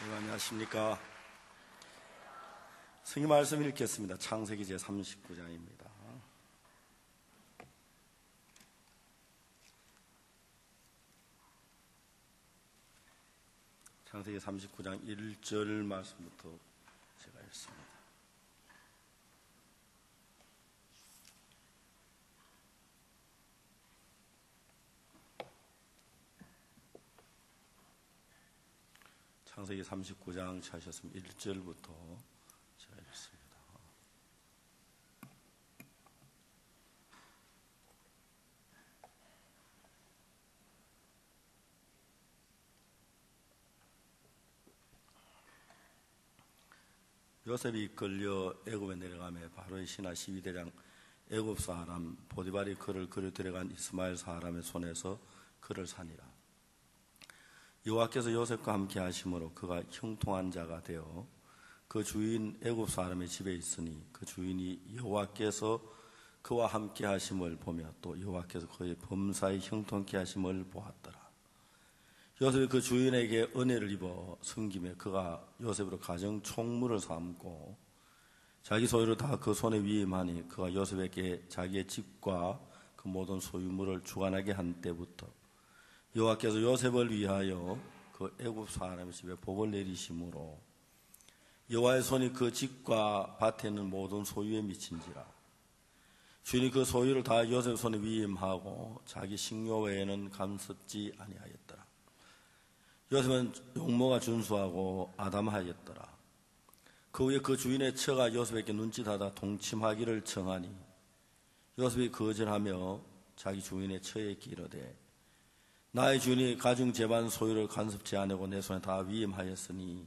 네, 안녕하십니까. 성경 말씀 읽겠습니다. 창세기 제39장입니다. 창세기 39장 1절 말씀부터 제가 읽습니다. 창세기 39장 찾으셨으면 1절부터 제가 읽습니다. 요셉이 이끌려 애굽에 내려가며 바로의 신하 12대장 애굽 사람 보디발이 그를 데려간 이스마엘 사람의 손에서 그를 사니라. 여호와께서 요셉과 함께 하심으로 그가 형통한 자가 되어 그 주인 애굽 사람의 집에 있으니 그 주인이 여호와께서 그와 함께 하심을 보며 또 여호와께서 그의 범사에 형통케 하심을 보았더라. 요셉이 그 주인에게 은혜를 입어 섬기며 그가 요셉으로 가정 총무를 삼고 자기 소유를 다 그 손에 위임하니 그가 요셉에게 자기의 집과 그 모든 소유물을 주관하게 한 때부터 여호와께서 요셉을 위하여 그 애굽 사람의 집에 복을 내리심으로 여호와의 손이 그 집과 밭에 있는 모든 소유에 미친지라. 주인이 그 소유를 다 요셉 손에 위임하고 자기 식료 외에는 감섭지 아니하였더라. 요셉은 용모가 준수하고 아담하였더라. 그 후에 그 주인의 처가 요셉에게 눈짓하다 동침하기를 청하니 요셉이 거절하며 자기 주인의 처에게 이르되 나의 주인이 가중 재반 소유를 간섭지 않고 내 손에 다 위임하였으니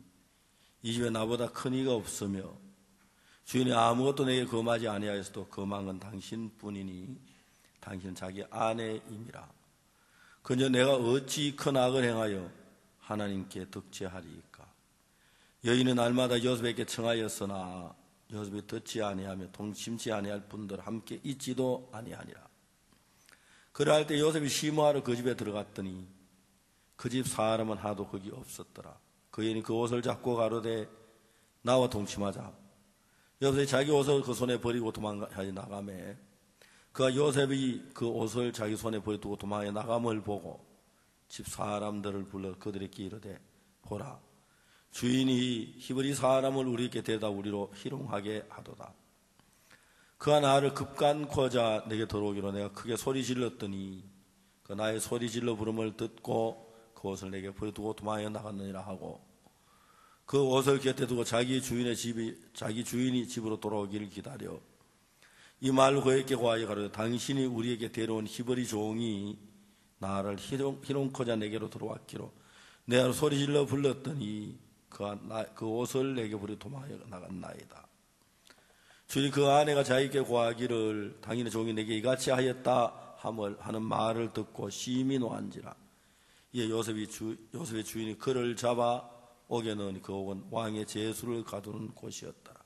이 집에 나보다 큰 이가 없으며 주인이 아무것도 내게 금하지 아니하였어도 금한 건 당신뿐이니 당신은 자기 아내임이라. 그저 내가 어찌 큰 악을 행하여 하나님께 득죄하리이까. 여인은 날마다 요셉에게 청하였으나 요셉이 듣지 아니하며 동침치 아니할 분들 함께 있지도 아니하니라. 그러할 때 요셉이 시무하러 그 집에 들어갔더니 그 집 사람은 하도 거기 없었더라. 그 여인이 그 옷을 잡고 가로되 나와 동침하자. 요셉이 자기 옷을 그 손에 버리고 도망하여 나가매 그가 요셉이 그 옷을 자기 손에 버리고 도망하여 나감을 보고 집 사람들을 불러 그들에게 이르되 보라 주인이 히브리 사람을 우리에게 데려다 우리로 희롱하게 하도다. 그가 나를 급간코자 내게 들어오기로 내가 크게 소리 질렀더니 그 나의 소리 질러 부름을 듣고 그 옷을 내게 버려두고 도망하여 나갔느니라 하고 그 옷을 곁에 두고 자기 주인이 집으로 돌아오기를 기다려 이 말로 그에게 고하여 가로되 당신이 우리에게 데려온 히브리 종이 나를 희롱코자 내게로 들어왔기로 내가 소리 질러 불렀더니 그 옷을 내게 버려 도망하여 나갔나이다. 주인이 그 아내가 자기에게 고하기를 당신의 종이 내게 이같이 하였다 하는 말을 듣고 심히 노한지라. 이에 요셉의 주인이 그를 잡아 옥에 넣으니 그 옥은 왕의 제수를 가두는 곳이었더라.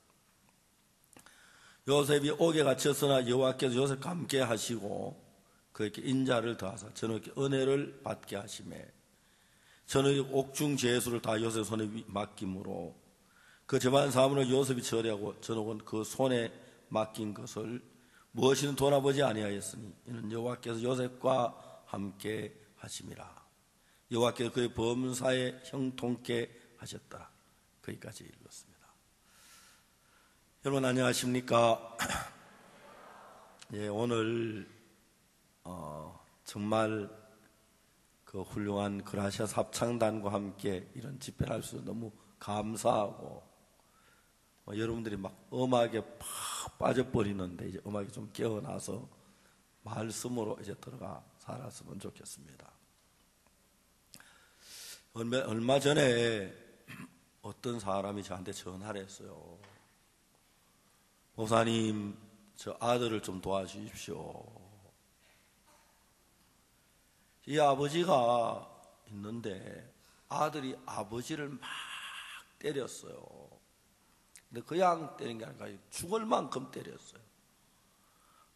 요셉이 옥에 갇혔으나 여호와께서 요셉과 함께 하시고 그에게 인자를 더하사 저녁에 은혜를 받게 하시매 저녁에 옥중 제수를 다 요셉 손에 맡김으로 그 재반 사물을 요셉이 처리하고 저녁은 그 손에 맡긴 것을 무엇이든 돌아보지 아니하였으니 이는 여호와께서 요셉과 함께 하심이라. 여호와께서 그의 범사에 형통케 하셨다. 거기까지 읽었습니다. 여러분 안녕하십니까? 예, 오늘 정말 그 훌륭한 그라시아 합창단과 함께 이런 집회를 할 수 너무 감사하고 여러분들이 막 음악에 팍 빠져버리는데 이제 음악이 좀 깨어나서 말씀으로 이제 들어가 살았으면 좋겠습니다. 얼마 전에 어떤 사람이 저한테 전화를 했어요. 목사님, 저 아들을 좀 도와주십시오. 이 아버지가 있는데 아들이 아버지를 막 때렸어요. 근데 그냥 때린 게 아니라 죽을 만큼 때렸어요.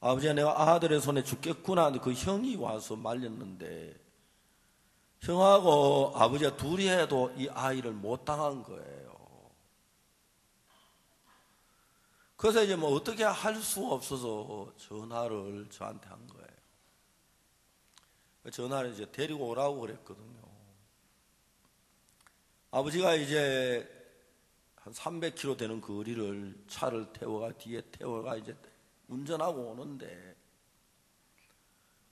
아버지가 내가 아들의 손에 죽겠구나 하는데 그 형이 와서 말렸는데 형하고 아버지가 둘이 해도 이 아이를 못 당한 거예요. 그래서 이제 뭐 어떻게 할 수 없어서 전화를 저한테 한 거예요. 전화를 이제 데리고 오라고 그랬거든요. 아버지가 이제 한 300km 되는 거리를 차를 뒤에 태워가 이제 운전하고 오는데,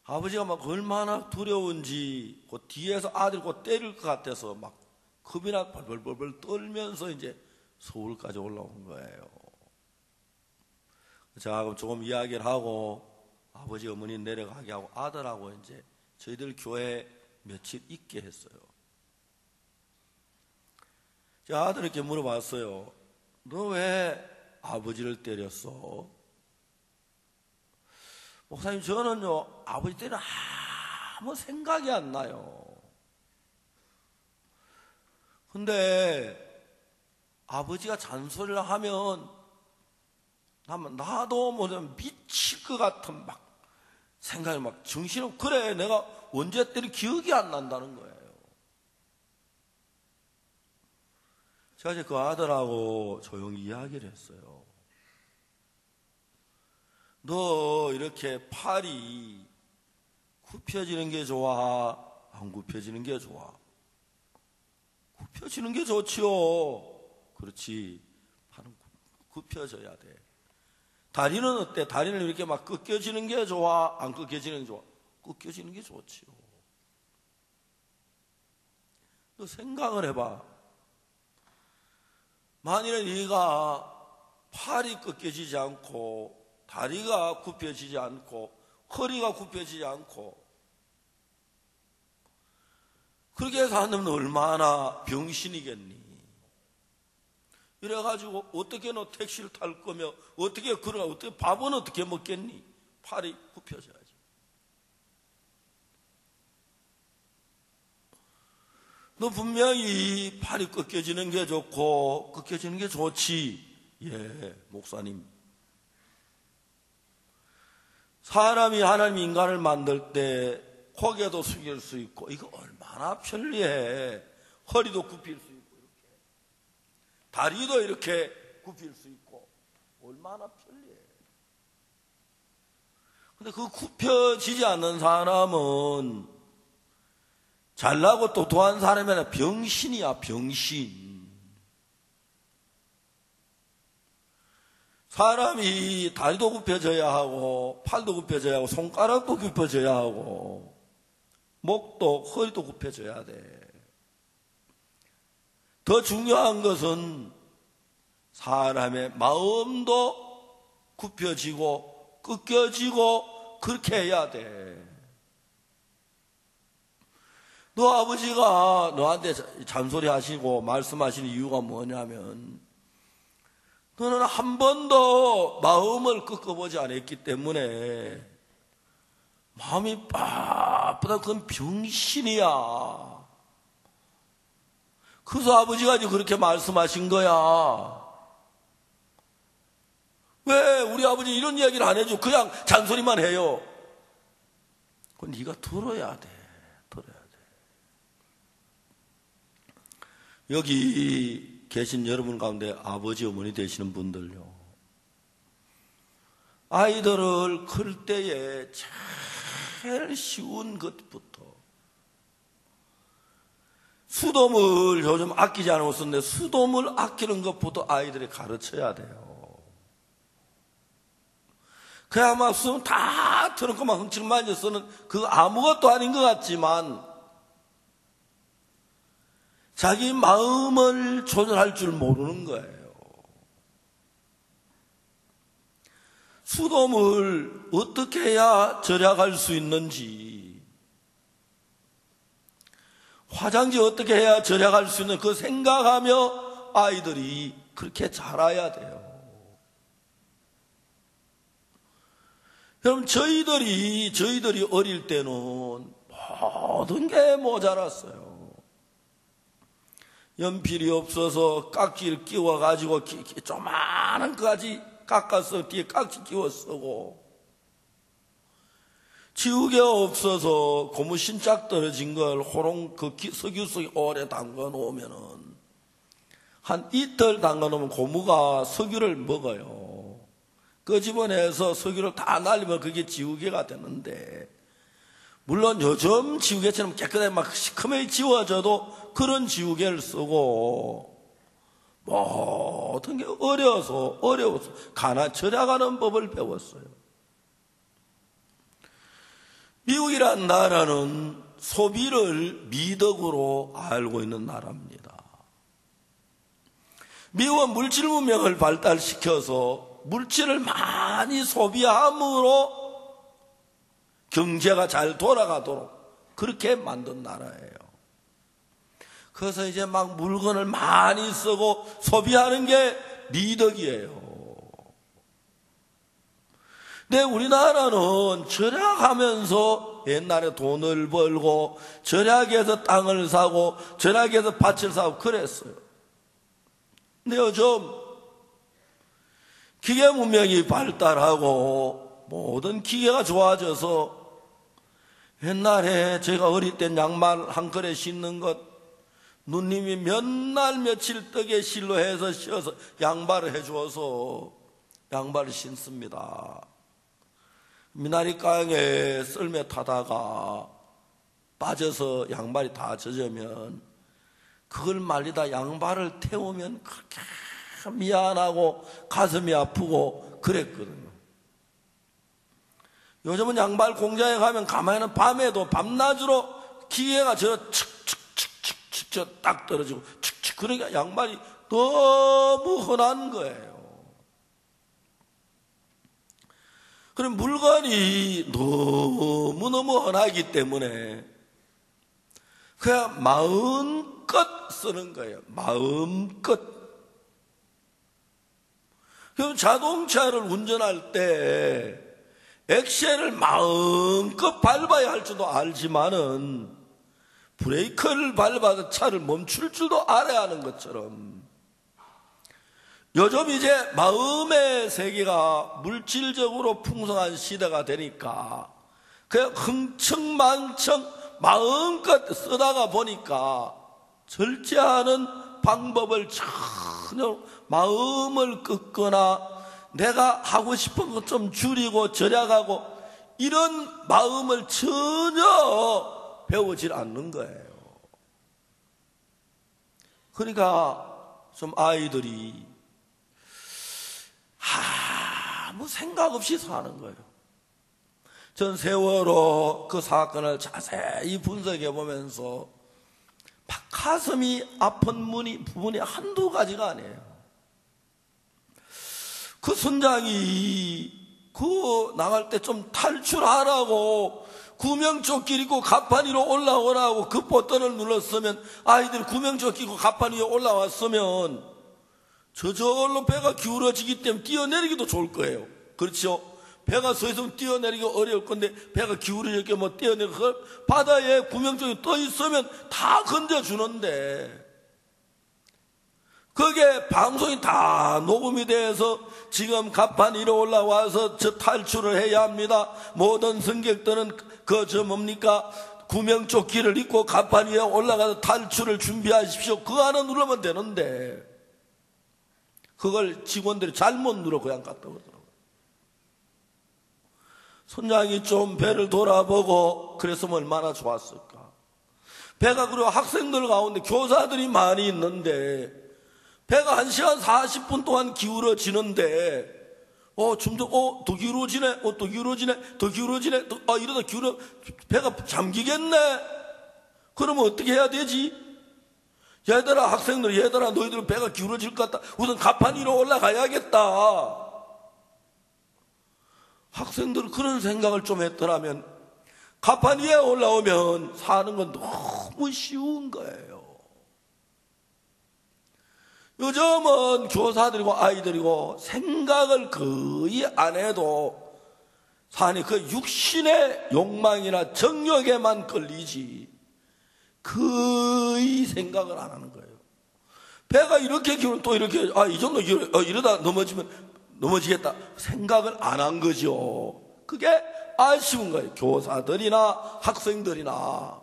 아버지가 막 얼마나 두려운지 그 뒤에서 아들 곧 때릴 것 같아서 막 겁이나 벌벌벌 떨면서 이제 서울까지 올라온 거예요. 제가 조금 이야기를 하고 아버지 어머니 내려가게 하고 아들하고 이제 저희들 교회 며칠 있게 했어요. 제가 아들에게 물어봤어요. 너 왜 아버지를 때렸어? 목사님, 저는요 아버지 때는 아무 생각이 안 나요. 근데 아버지가 잔소리를 하면 나도 뭐냐면 미칠 것 같은 막 생각이 막 정신없고, 그래 내가 언제 때는 기억이 안 난다는 거예요. 제가 이제 그 아들하고 조용히 이야기를 했어요. 너 이렇게 팔이 굽혀지는 게 좋아, 안 굽혀지는 게 좋아? 굽혀지는 게 좋지요. 그렇지, 팔은 굽혀져야 돼. 다리는 어때? 다리는 이렇게 막 꺾여지는 게 좋아, 안 꺾여지는 게 좋아? 꺾여지는 게 좋지요. 너 생각을 해봐. 만일에 네가 팔이 꺾여지지 않고 다리가 굽혀지지 않고 허리가 굽혀지지 않고 그렇게 사는 너 얼마나 병신이겠니? 이래가지고 어떻게 너 택시를 탈 거며 어떻게 걸어가, 어떻게 밥은 어떻게 먹겠니? 팔이 굽혀져야지. 너 분명히 팔이 꺾여지는 게 좋고 꺾여지는 게 좋지. 예, 목사님. 사람이 하나님 인간을 만들 때 고개도 숙일 수 있고, 이거 얼마나 편리해. 허리도 굽힐 수 있고, 이렇게 다리도 이렇게 굽힐 수 있고, 얼마나 편리해. 근데 그 굽혀지지 않는 사람은 잘나고 똑똑한 사람이 아니라 병신이야, 병신. 사람이 다리도 굽혀져야 하고 팔도 굽혀져야 하고 손가락도 굽혀져야 하고 목도 허리도 굽혀져야 돼. 더 중요한 것은 사람의 마음도 굽혀지고 꺾여지고 그렇게 해야 돼. 너 아버지가 너한테 잔소리 하시고 말씀하시는 이유가 뭐냐면 너는 한 번도 마음을 꺾어보지 않았기 때문에 마음이 빠쁘다. 그건 병신이야. 그래서 아버지가 이제 그렇게 말씀하신 거야. 왜 우리 아버지 이런 이야기를 안 해줘? 그냥 잔소리만 해요. 그건 네가 들어야 돼. 들어야 돼. 여기 계신 여러분 가운데 아버지 어머니 되시는 분들요, 아이들을 클 때에 제일 쉬운 것부터, 수돗물 요즘 아끼지 않고 있었는데 수돗물 아끼는 것부터 아이들이 가르쳐야 돼요. 그냥 막 수돗물 다 틀어놓고 막 흥청만져서는 그거 아무것도 아닌 것 같지만 자기 마음을 조절할 줄 모르는 거예요. 수돗물 어떻게 해야 절약할 수 있는지, 화장지 어떻게 해야 절약할 수 있는지 그 생각하며 아이들이 그렇게 자라야 돼요. 여러분, 저희들이 어릴 때는 모든 게 모자랐어요. 연필이 없어서 깍지를 끼워가지고 조그마한 거까지 깎아서 뒤에 깍지 끼워 쓰고, 지우개 없어서 고무 신짝 떨어진 걸 호롱 석유 속에 오래 담가 놓으면은 한 이틀 담가 놓으면 고무가 석유를 먹어요. 끄집어내서 석유를 다 날리면 그게 지우개가 되는데, 물론 요즘 지우개처럼 깨끗하게 막 시커멓게 지워져도 그런 지우개를 쓰고 모든 게 어려워서 절약하는 법을 배웠어요. 미국이란 나라는 소비를 미덕으로 알고 있는 나라입니다. 미국은 물질 문명을 발달시켜서 물질을 많이 소비함으로 경제가 잘 돌아가도록 그렇게 만든 나라예요. 그래서 이제 막 물건을 많이 쓰고 소비하는 게 미덕이에요. 근데 우리나라는 절약하면서 옛날에 돈을 벌고 절약해서 땅을 사고 절약해서 밭을 사고 그랬어요. 근데 요즘 기계 문명이 발달하고 모든 기계가 좋아져서 옛날에 제가 어릴 땐 양말 한 컬에 신는 것 누님이 몇 날 며칠 떡에 실로 해서 씌워서 양발을 해주어서 양발을 신습니다. 미나리강에 썰매 타다가 빠져서 양발이 다 젖으면 그걸 말리다 양발을 태우면 그렇게 미안하고 가슴이 아프고 그랬거든요. 요즘은 양발 공장에 가면 가만히는 밤에도 밤낮으로 기계가 칙칙칙칙칙 딱 떨어지고 칙칙, 그러니까 양발이 너무 흔한 거예요. 그럼 물건이 너무너무 흔하기 때문에 그냥 마음껏 쓰는 거예요. 마음껏. 그럼 자동차를 운전할 때 엑셀을 마음껏 밟아야 할 줄도 알지만은 브레이크를 밟아서 차를 멈출 줄도 알아야 하는 것처럼 요즘 이제 마음의 세계가 물질적으로 풍성한 시대가 되니까 그냥 흥청망청 마음껏 쓰다가 보니까 절제하는 방법을 전혀 마음을 꺾거나 내가 하고 싶은 것 좀 줄이고 절약하고 이런 마음을 전혀 배우질 않는 거예요. 그러니까 좀 아이들이 아무 생각 없이 사는 거예요. 전 세월호 그 사건을 자세히 분석해 보면서 가슴이 아픈 부분이 한두 가지가 아니에요. 그 선장이 나갈 때 좀 탈출하라고 구명조끼 입고 갑판 위로 올라오라고 그 버튼을 눌렀으면 아이들이 구명조끼 입고 갑판 위에 올라왔으면 저절로 배가 기울어지기 때문에 뛰어내리기도 좋을 거예요. 그렇죠? 배가 서 있으면 뛰어내리기 어려울 건데 배가 기울어졌게 뭐 뛰어내리고 바다에 구명조끼 떠 있으면 다 건져주는데 그게 방송이 다 녹음이 돼서 지금 갑판 위로 올라와서 저 탈출을 해야 합니다. 모든 승객들은 뭡니까? 구명조끼를 입고 갑판 위에 올라가서 탈출을 준비하십시오. 그거 하나 누르면 되는데 그걸 직원들이 잘못 눌러 그냥 갔다 오더라고요. 선장이 좀 배를 돌아보고 그랬으면 얼마나 좋았을까. 배가 그리고 학생들 가운데 교사들이 많이 있는데 배가 1시간 40분 동안 기울어지는데 점점 더 기울어지네, 더 기울어지네, 더 기울어지네, 이러다 배가 잠기겠네. 그러면 어떻게 해야 되지? 얘들아, 학생들, 얘들아, 너희들은 배가 기울어질 것 같다. 우선 갑판 위로 올라가야겠다. 학생들은 그런 생각을 좀 했더라면 갑판 위에 올라오면 사는 건 너무 쉬운 거예요. 요즘은 교사들이고 아이들이고 생각을 거의 안 해도 사니 그 육신의 욕망이나 정욕에만 걸리지 거의 생각을 안 하는 거예요. 배가 이렇게 기울면 또 이렇게 이 정도 이러다 넘어지겠다 생각을 안 한 거죠. 그게 아쉬운 거예요. 교사들이나 학생들이나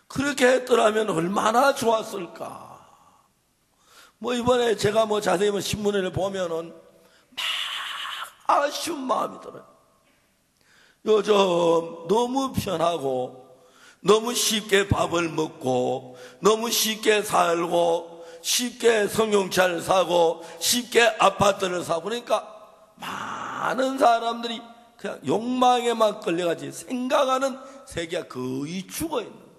그렇게 했더라면 얼마나 좋았을까. 뭐 이번에 제가 뭐 자세히 신문을 보면은 막 아쉬운 마음이 들어요. 요즘 너무 편하고 너무 쉽게 밥을 먹고 너무 쉽게 살고 쉽게 승용차를 사고 쉽게 아파트를 사고 그러니까 많은 사람들이 그냥 욕망에만 끌려가지 생각하는 세계가 거의 죽어있는 거예요.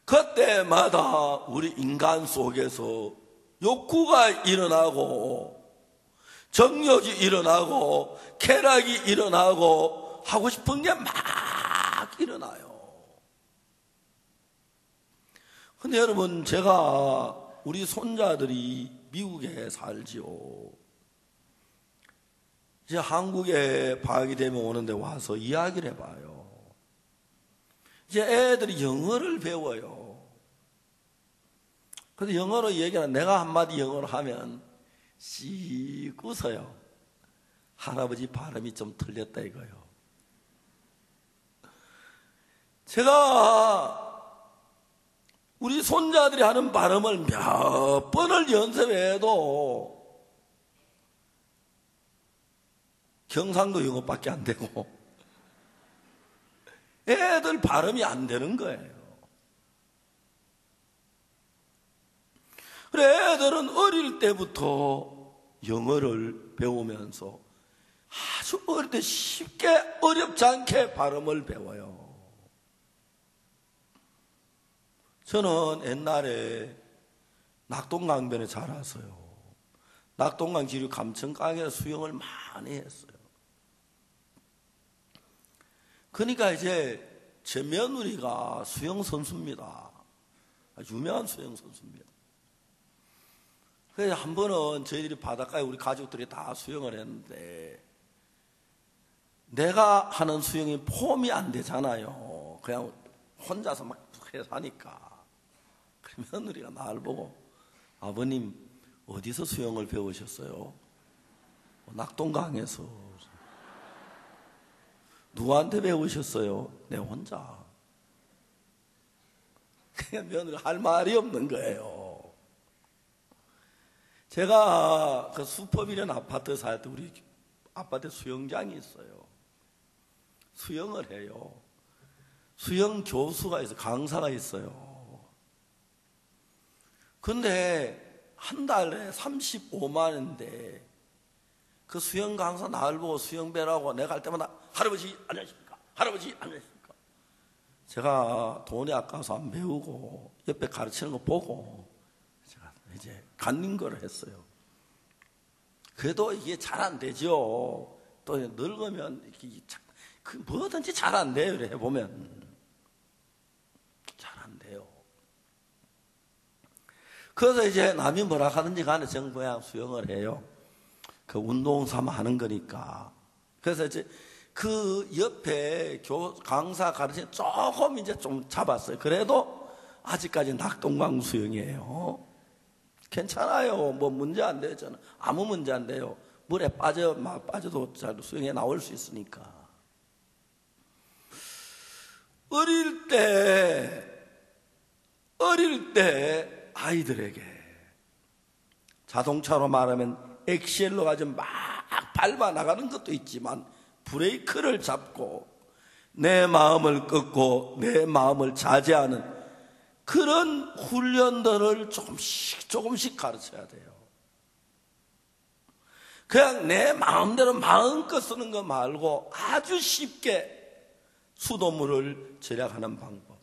그때마다 우리 인간 속에서 욕구가 일어나고 정욕이 일어나고 쾌락이 일어나고 하고 싶은 게 막 일어나요. 근데 여러분, 제가 우리 손자들이 미국에 살지요. 이제 한국에 방학이 되면 오는데 와서 이야기를 해봐요. 이제 애들이 영어를 배워요. 근데 영어로 얘기하는 내가 한마디 영어로 하면 씩 웃어요. 할아버지 발음이 좀 틀렸다 이거요. 제가 우리 손자들이 하는 발음을 몇 번을 연습해도 경상도 영어밖에 안 되고 애들 발음이 안 되는 거예요. 그래, 애들은 어릴 때부터 영어를 배우면서 아주 어릴 때 쉽게 어렵지 않게 발음을 배워요. 저는 옛날에 낙동강변에 자라서요. 낙동강 지류 감천강에서 수영을 많이 했어요. 그러니까 이제 제 며느리가 수영 선수입니다. 유명한 수영 선수입니다. 그래서 한 번은 저희들이 바닷가에 우리 가족들이 다 수영을 했는데 내가 하는 수영이 폼이 안 되잖아요. 그냥 혼자서 막 해서 하니까. 그 며느리가 나를 보고 아버님 어디서 수영을 배우셨어요? 낙동강에서. 누구한테 배우셨어요? 내 혼자. 그냥 며느리 할 말이 없는 거예요. 제가 그 수법이라는 아파트 살 때 우리 아파트에 수영장이 있어요. 수영을 해요. 수영 교수가 있어요. 강사가 있어요. 근데 한 달에 35만 원인데 그 수영 강사 나를 보고 수영 배라고 내가 할 때마다 할아버지 안녕하십니까? 할아버지 안녕하십니까? 제가 돈이 아까워서 안 배우고 옆에 가르치는 거 보고 제가 이제 갖는 걸 했어요. 그래도 이게 잘 안 되죠. 또 늙으면 뭐든지 잘 안 돼요. 이래 해보면 잘 안 돼요. 그래서 이제 남이 뭐라 하든지 간에 정 그냥 수영을 해요. 그 운동 삼아 하는 거니까. 그래서 이제 그 옆에 강사 가르치는 조금 이제 좀 잡았어요. 그래도 아직까지 낙동강 수영이에요. 괜찮아요. 뭐 문제 안 돼요. 저는 아무 문제 안 돼요. 물에 빠져도 잘 수영해 나올 수 있으니까. 어릴 때 아이들에게 자동차로 말하면 엑셀로 가지고 막 밟아 나가는 것도 있지만 브레이크를 잡고 내 마음을 꺾고 내 마음을 자제하는 그런 훈련들을 조금씩 가르쳐야 돼요. 그냥 내 마음대로 마음껏 쓰는 거 말고 아주 쉽게 수돗물을 절약하는 방법.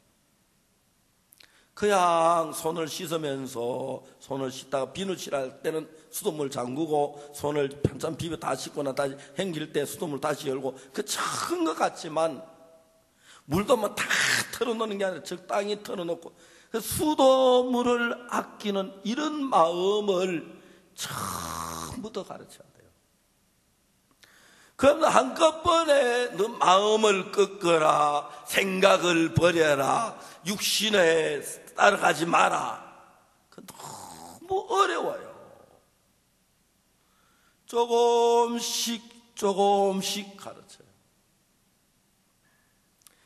그냥 손을 씻으면서 손을 씻다가 비누칠할 때는 수돗물 잠그고 손을 한참 비벼 다 씻거나 다시 헹길 때 수돗물 다시 열고 그 작은 것 같지만 물도 뭐 다 털어놓는 게 아니라 적당히 털어놓고 수돗물을 아끼는 이런 마음을 처음부터 가르쳐야 돼요. 그럼 한꺼번에 너 마음을 꺾어라, 생각을 버려라, 육신에 따라가지 마라. 그 너무 어려워요. 조금씩 조금씩 가르쳐요.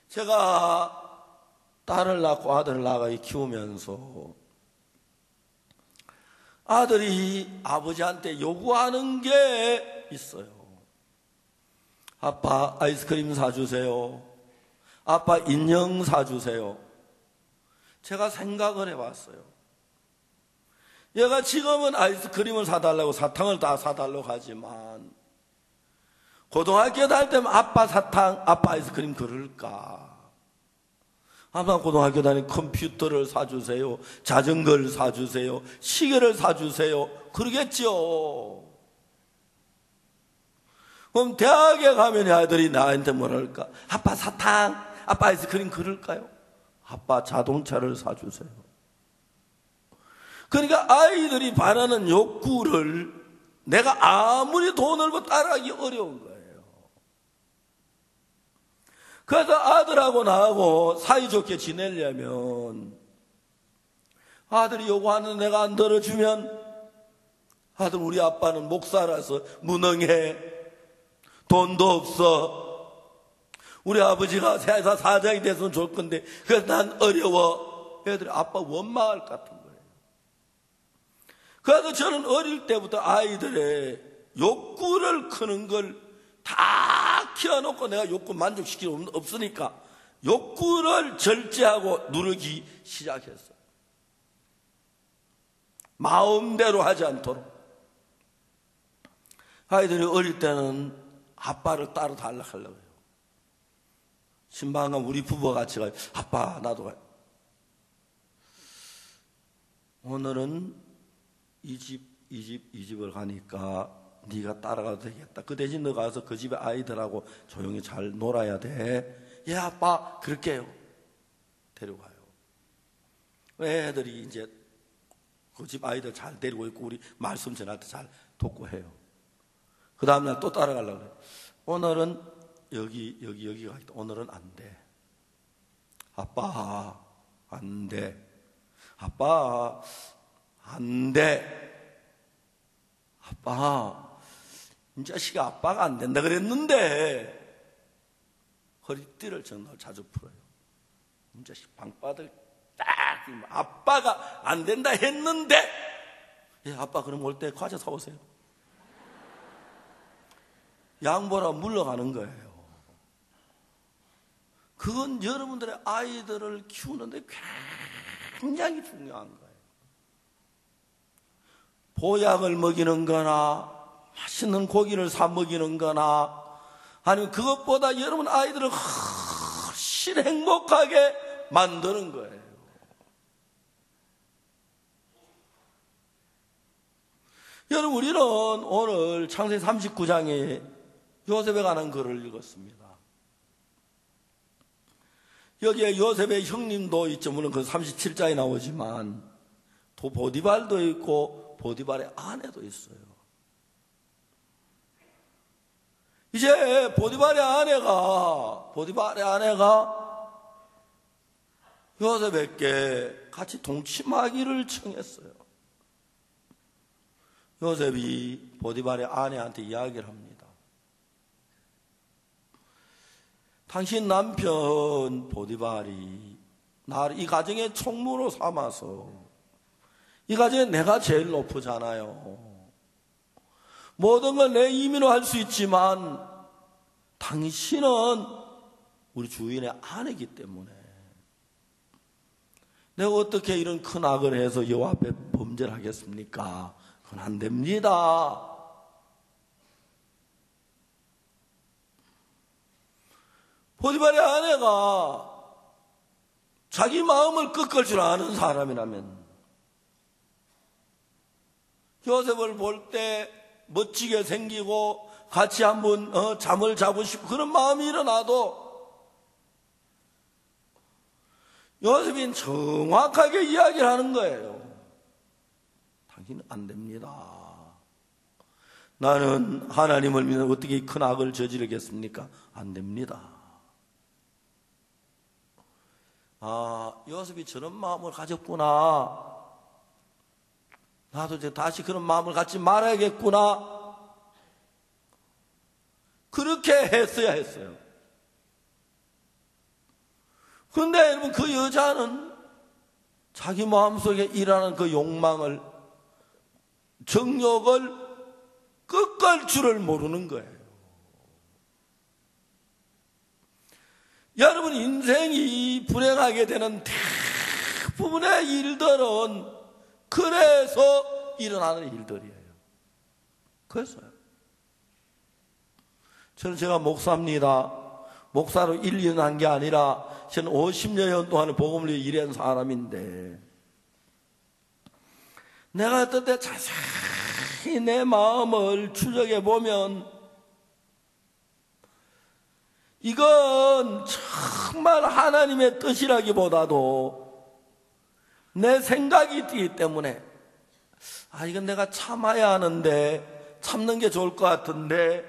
제가 딸을 낳고 아들을 낳아 키우면서 아들이 아버지한테 요구하는 게 있어요. 아빠 아이스크림 사주세요. 아빠 인형 사주세요. 제가 생각을 해봤어요. 얘가 지금은 아이스크림을 사달라고 사탕을 다 사달라고 하지만 고등학교 다닐 때면 아빠 사탕, 아빠 아이스크림 그럴까? 아마 고등학교 다닐 컴퓨터를 사주세요. 자전거를 사주세요. 시계를 사주세요. 그러겠죠. 그럼 대학에 가면 아이들이 나한테 뭐랄까? 아빠 사탕, 아빠 아이스크림 그럴까요? 아빠 자동차를 사주세요. 그러니까 아이들이 바라는 욕구를 내가 아무리 돈을 벌고 따라가기 어려운 거예요. 그래서 아들하고 나하고 사이좋게 지내려면 아들이 요구하는 내가 안 들어주면 아들 우리 아빠는 목사라서 무능해. 돈도 없어. 우리 아버지가 회사 사장이 됐으면 좋을 건데 그래서 난 어려워. 애들이 아빠 원망할 것 같은 거예요. 그래서 저는 어릴 때부터 아이들의 욕구를 크는 걸 다 키워놓고 내가 욕구 만족시킬 수 없으니까 욕구를 절제하고 누르기 시작했어요. 마음대로 하지 않도록. 아이들이 어릴 때는 아빠를 따로 달라 하려고 해요. 신방가 우리 부부가 같이 가요. 아빠 나도 가요. 오늘은 이 집을 가니까 네가 따라가도 되겠다. 그 대신 너 가서 그 집에 아이들하고 조용히 잘 놀아야 돼. 예 아빠 그렇게 해요. 데려가요. 애들이 이제 그 집 아이들 잘 데리고 있고 우리 말씀 전할 때 잘 돕고 해요. 그 다음날 또 따라가려고 그래요. 오늘은 여기 가겠다. 오늘은 안 돼. 아빠 안 돼. 아빠 안 돼. 아빠 이 자식이 아빠가 안 된다 그랬는데 허리띠를 정말 자주 풀어요. 이 자식 방바닥 딱 아빠가 안 된다 했는데 예, 아빠 그럼 올 때 과자 사오세요. 양보라 물러가는 거예요. 그건 여러분들의 아이들을 키우는데 굉장히 중요한 거예요. 보약을 먹이는 거나 맛있는 고기를 사 먹이는 거나 아니면 그것보다 여러분 아이들을 훨씬 행복하게 만드는 거예요. 여러분 우리는 오늘 창세기 39장에 요셉에 관한 글을 읽었습니다. 여기에 요셉의 형님도 있죠. 물론 그 37장에 나오지만 또 보디발도 있고 보디발의 아내도 있어요. 이제 보디발의 아내가 요셉에게 같이 동침하기를 청했어요. 요셉이 보디발의 아내한테 이야기를 합니다. 당신 남편 보디발이 나를 이 가정의 총무로 삼아서 이 가정에 내가 제일 높으잖아요. 모든 걸 내 임의로 할 수 있지만 당신은 우리 주인의 아내이기 때문에 내가 어떻게 이런 큰 악을 해서 여호와 앞에 범죄를 하겠습니까? 그건 안 됩니다. 보디발의 아내가 자기 마음을 꺾을 줄 아는 사람이라면 요셉을 볼 때 멋지게 생기고 같이 한번 잠을 자고 싶고 그런 마음이 일어나도 요셉이 정확하게 이야기를 하는 거예요. 당신은 안 됩니다. 나는 하나님을 믿어 어떻게 큰 악을 저지르겠습니까? 안 됩니다. 아, 요셉이 저런 마음을 가졌구나. 나도 이제 다시 그런 마음을 갖지 말아야겠구나. 그렇게 했어야 했어요. 그런데 여러분, 그 여자는 자기 마음속에 일하는 그 욕망을, 정욕을 꺾을 줄을 모르는 거예요. 여러분, 인생이 불행하게 되는 대부분의 일들은 그래서 일어나는 일들이에요. 그래서요. 저는 제가 목사입니다. 목사로 1년 한 게 아니라 저는 50년 동안 복음을 일한 사람인데, 내가 어떤 때 자세히 내 마음을 추적해 보면 이건 정말 하나님의 뜻이라기보다도 내 생각이 있기 때문에, 이건 내가 참아야 하는데, 참는 게 좋을 것 같은데,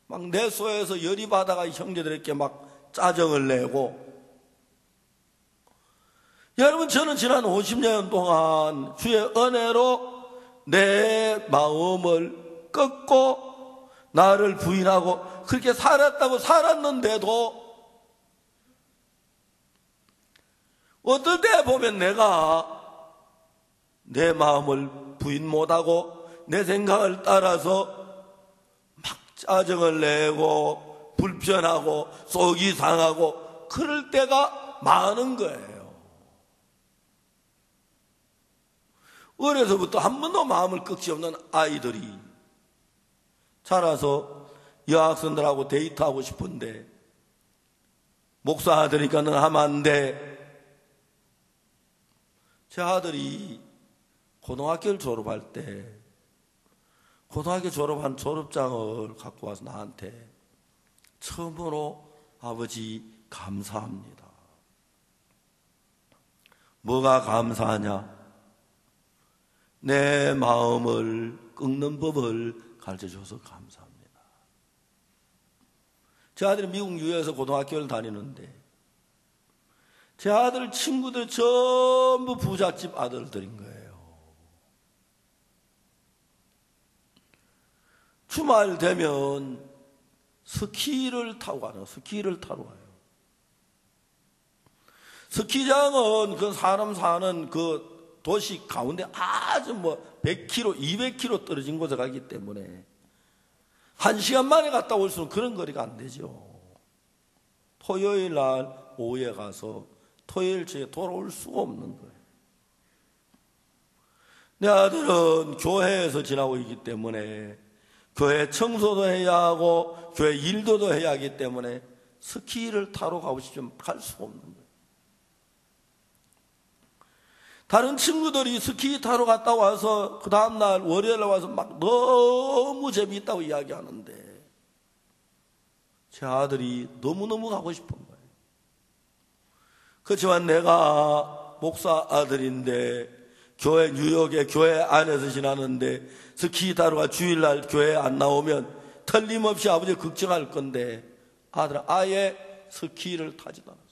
막 내 속에서 열이 받아가 형제들에게 막 짜증을 내고. 여러분, 저는 지난 50년 동안 주의 은혜로 내 마음을 꺾고 나를 부인하고 그렇게 살았다고 살았는데도, 어떨 때 보면 내가 내 마음을 부인 못하고 내 생각을 따라서 막 짜증을 내고 불편하고 속이 상하고 그럴 때가 많은 거예요. 어려서부터 한 번도 마음을 꺾지 없는 아이들이 자라서 여학생들하고 데이트하고 싶은데, 목사 아들이니까 너 하면 안 돼. 제 아들이 고등학교를 졸업할 때 고등학교 졸업한 졸업장을 갖고 와서 나한테 처음으로 아버지 감사합니다. 뭐가 감사하냐? 내 마음을 꺾는 법을 가르쳐줘서 감사합니다. 제 아들이 미국 뉴욕에서 고등학교를 다니는데 제 아들 친구들 전부 부잣집 아들들인 거예요. 주말 되면 스키를 타고 가요. 스키를 타러 가요. 스키장은 그 사람 사는 그 도시 가운데 아주 100km, 200km 떨어진 곳에 가기 때문에 1시간 만에 갔다 올 수는 그런 거리가 안 되죠. 토요일 날 오후에 가서 토요일 저녁에 돌아올 수가 없는 거예요. 내 아들은 교회에서 지나고 있기 때문에 교회 청소도 해야 하고 교회 일도 해야 하기 때문에 스키를 타러 가고 싶으면 갈 수가 없는 거예요. 다른 친구들이 스키 타러 갔다 와서 그 다음날 월요일에 와서 막 너무 재미있다고 이야기하는데 제 아들이 너무너무 가고 싶은 거예요. 그렇지만 내가 목사 아들인데 교회 뉴욕에 교회 안에서 지나는데 스키 타러 가 주일날 교회 안 나오면 틀림없이 아버지 걱정할 건데 아들은 아예 스키를 타지도 않았어요.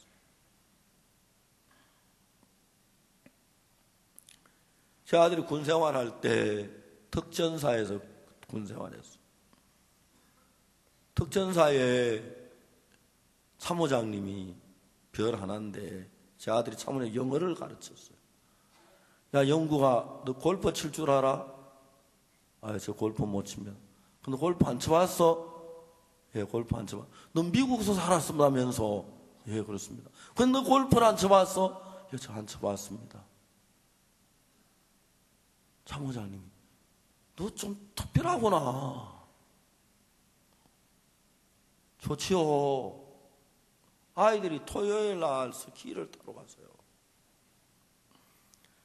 제 아들이 군생활할 때 특전사에서 군생활했어요. 특전사에 참모장님이 별 하나인데 제 아들이 참모장 영어를 가르쳤어요. 야, 영구가 너 골프 칠 줄 알아? 저 골프 못 치면. 너 골프 안 쳐봤어? 예, 골프 안 쳐봤어. 너 미국에서 살았습니다면서? 예, 그렇습니다. 근데 너 골프를 안 쳐봤어? 예, 저 안 쳐봤습니다. 참모장님이 너 좀 특별하구나. 좋지요. 아이들이 토요일 날 스키를 타러 갔어요.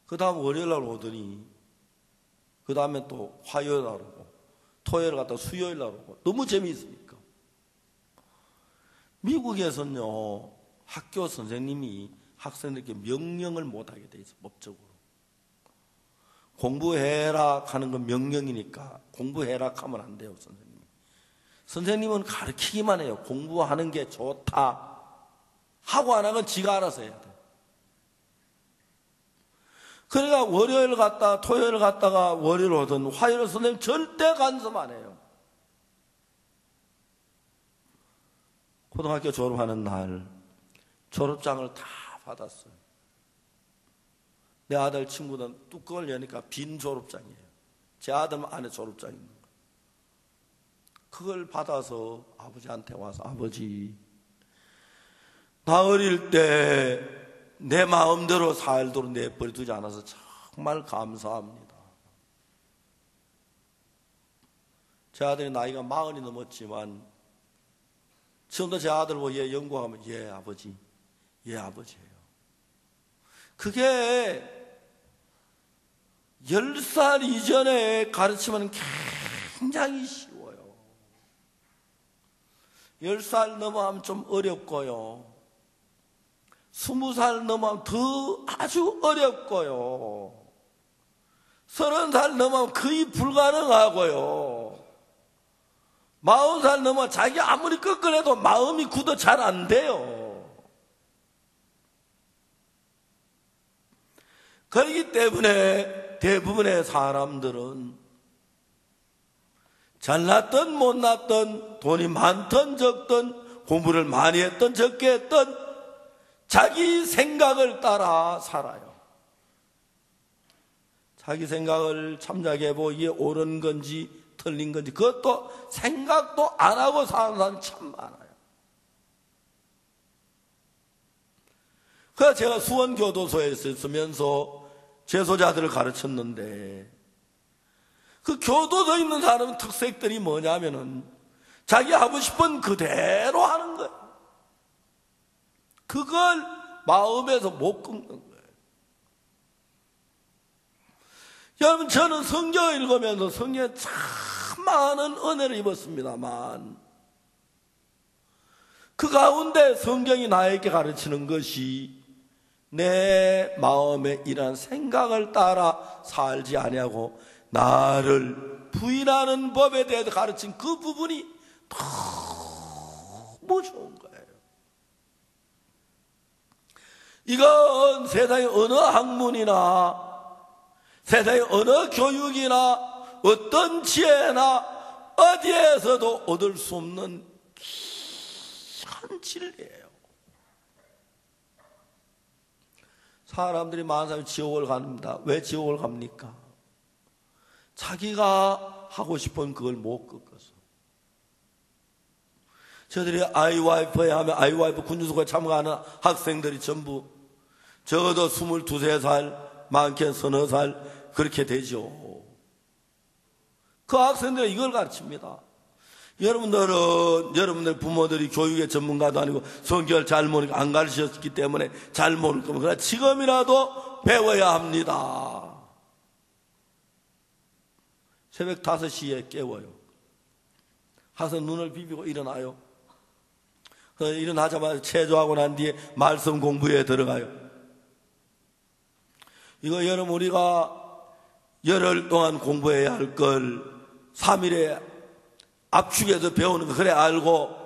그 다음 월요일 날 오더니 그 다음에 또 화요일 날 오고 토요일 갔다 수요일 날 오고 너무 재미있으니까. 미국에서는요 학교 선생님이 학생들에게 명령을 못하게 돼 있어. 법적으로 공부해라 하는 건 명령이니까 공부해라 하면 안 돼요. 선생님은 가르치기만 해요. 공부하는 게 좋다 하고 안 하면 지가 알아서 해야 돼. 그러니까 월요일 갔다 토요일 갔다가 월요일 오든 화요일 선생님 절대 간섭 안 해요. 고등학교 졸업하는 날 졸업장을 다 받았어요. 내 아들 친구는 뚜껑을 여니까 빈 졸업장이에요. 제 아들만 안에 졸업장이 있는 거예요. 그걸 받아서 아버지한테 와서, 아버지, 나 어릴 때 내 마음대로 살도록 내버려 두지 않아서 정말 감사합니다. 제 아들이 나이가 40이 넘었지만 지금도 제 아들 보고 얘 연구하면 예 아버지, 예 아버지예요. 그게 10살 이전에 가르치면 굉장히 쉬워요. 10살 넘어가면 좀 어렵고요. 20살 넘어가면 더 아주 어렵고요. 30살 넘어가면 거의 불가능하고요. 40살 넘어 자기 아무리 끄끌해도 마음이 굳어 잘 안 돼요. 그렇기 때문에 대부분의 사람들은 잘났든 못났든 돈이 많든 적든 공부를 많이 했든 적게 했든 자기 생각을 따라 살아요. 자기 생각을 참작해보고 이게 옳은 건지 틀린 건지 그것도 생각도 안 하고 사는 사람이 참 많아요. 그래서 제가 수원교도소에 있으면서 재소자들을 가르쳤는데 그 교도소에 있는 사람의 특색들이 뭐냐면은 자기 하고 싶은 그대로 하는 거예요. 그걸 마음에서 못 끊는 거예요. 여러분, 저는 성경을 읽으면서 성경에 참 많은 은혜를 입었습니다만 그 가운데 성경이 나에게 가르치는 것이 내 마음에 이런 생각을 따라 살지 아니하고 나를 부인하는 법에 대해서 가르친 그 부분이 너무 좋은 거예요. 이건 세상의 어느 학문이나 세상의 어느 교육이나 어떤 지혜나 어디에서도 얻을 수 없는 귀한 진리예요. 사람들이 많은 사람이 지옥을 갑니다. 왜 지옥을 갑니까? 자기가 하고 싶은 그걸 못 꺾어서. 저들이 아이와이프에 하면 아이와이프 군주소에 참가하는 학생들이 전부 적어도 22, 23살, 많게는 서너 살 그렇게 되죠. 그 학생들은 이걸 가르칩니다. 여러분들 부모들이 교육의 전문가도 아니고 성경을 잘 모르니까 안 가르치셨기 때문에 잘 모를 겁니다. 그러나 지금이라도 배워야 합니다. 새벽 5시에 깨워요. 가서 눈을 비비고 일어나요. 일어나자마자 체조하고 난 뒤에 말씀 공부에 들어가요. 이거 여러분, 우리가 열흘 동안 공부해야 할 걸 3일에 압축해서 배우는 거 그래 알고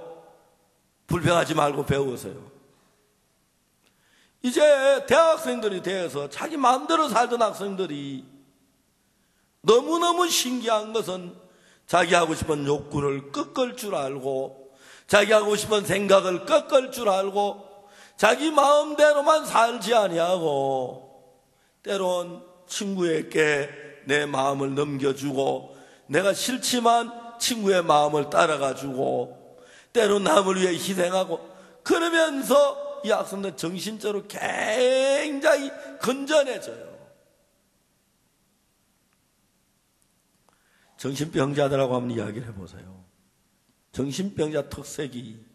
불평하지 말고 배우세요. 이제 대학생들이 되어서 자기 마음대로 살던 학생들이 너무너무 신기한 것은 자기 하고 싶은 욕구를 꺾을 줄 알고 자기 하고 싶은 생각을 꺾을 줄 알고 자기 마음대로만 살지 아니하고 때론 친구에게 내 마음을 넘겨주고 내가 싫지만 친구의 마음을 따라가주고 때론 남을 위해 희생하고 그러면서 이 학생들은 정신적으로 굉장히 건전해져요. 정신병자들하고 한번 이야기를 해보세요. 정신병자 특색이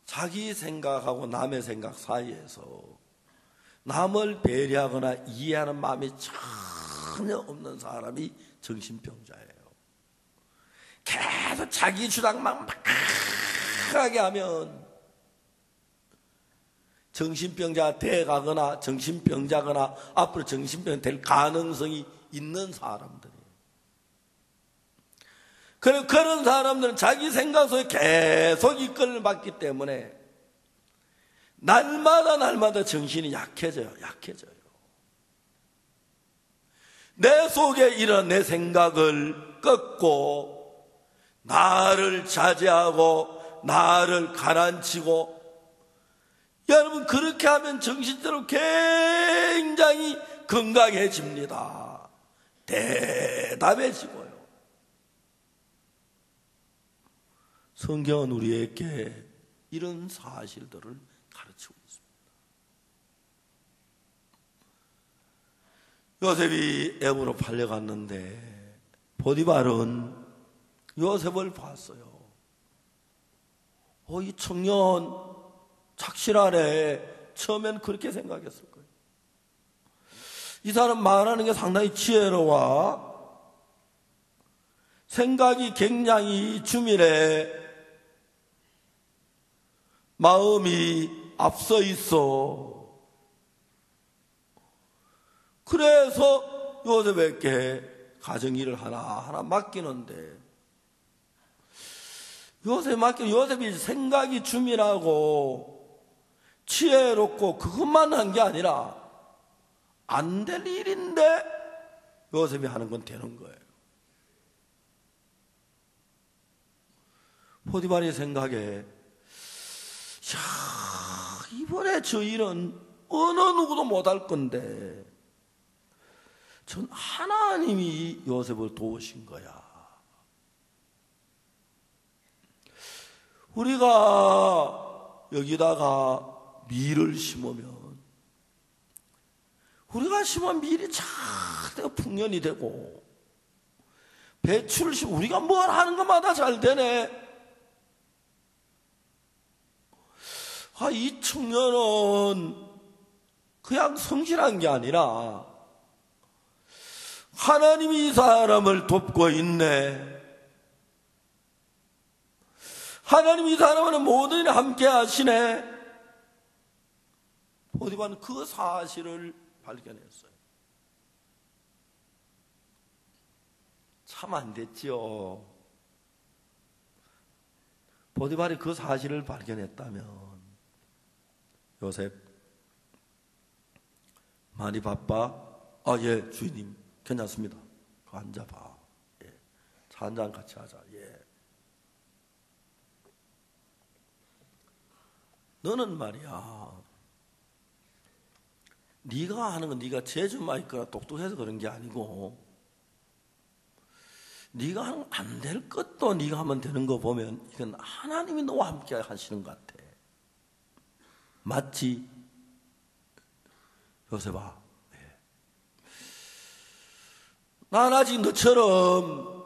자기 생각하고 남의 생각 사이에서 남을 배려하거나 이해하는 마음이 전혀 없는 사람이 정신병자예요. 계속 자기 주장만 막하게 하면 정신병자가 돼가거나 정신병자거나 앞으로 정신병자 될 가능성이 있는 사람들이에요. 그런 사람들은 자기 생각 속에 계속 이끌을 받기 때문에 날마다 정신이 약해져요. 내 속에 이런 내 생각을 꺾고 나를 자제하고 나를 가라앉히고, 여러분 그렇게 하면 정신적으로 굉장히 건강해집니다. 대담해지고요. 성경은 우리에게 이런 사실들을 가르치고 있습니다. 요셉이 애굽으로 팔려갔는데 보디발은 요셉을 봤어요. 이 청년 착실하네. 처음엔 그렇게 생각했을 거예요. 이 사람 말하는 게 상당히 지혜로워. 생각이 굉장히 주밀해. 마음이 앞서 있어. 그래서 요셉에게 가정일을 하나하나 맡기는데, 요셉이 생각이 주밀하고 지혜롭고 그것만 한 게 아니라 안 될 일인데 요셉이 하는 건 되는 거예요. 포디발의 생각에, 이번에 저 일은 어느 누구도 못할 건데 전 하나님이 요셉을 도우신 거야. 우리가 여기다가 밀을 심으면, 우리가 심은 밀이 잘 풍년이 되고, 배추를 심으면 우리가 뭘 하는 것마다 잘 되네. 이 청년은 그냥 성실한 게 아니라 하나님이 이 사람을 돕고 있네. 하나님이 이 사람은 모든 일에 함께 하시네. 포디발은 그 사실을 발견했어요. 참 안 됐지요. 포디발이 그 사실을 발견했다면, 요셉 많이 바빠? 예, 주인님 괜찮습니다. 앉아봐. 예, 차 한잔 같이 하자. 예. 너는 말이야, 네가 하는 건 네가 재주만 있거나 똑똑해서 그런 게 아니고, 네가 하는 안 될 것도 네가 하면 되는 거 보면 이건 하나님이 너와 함께 하시는 것 같아. 맞지? 요셉아, 네. 난 아직 너처럼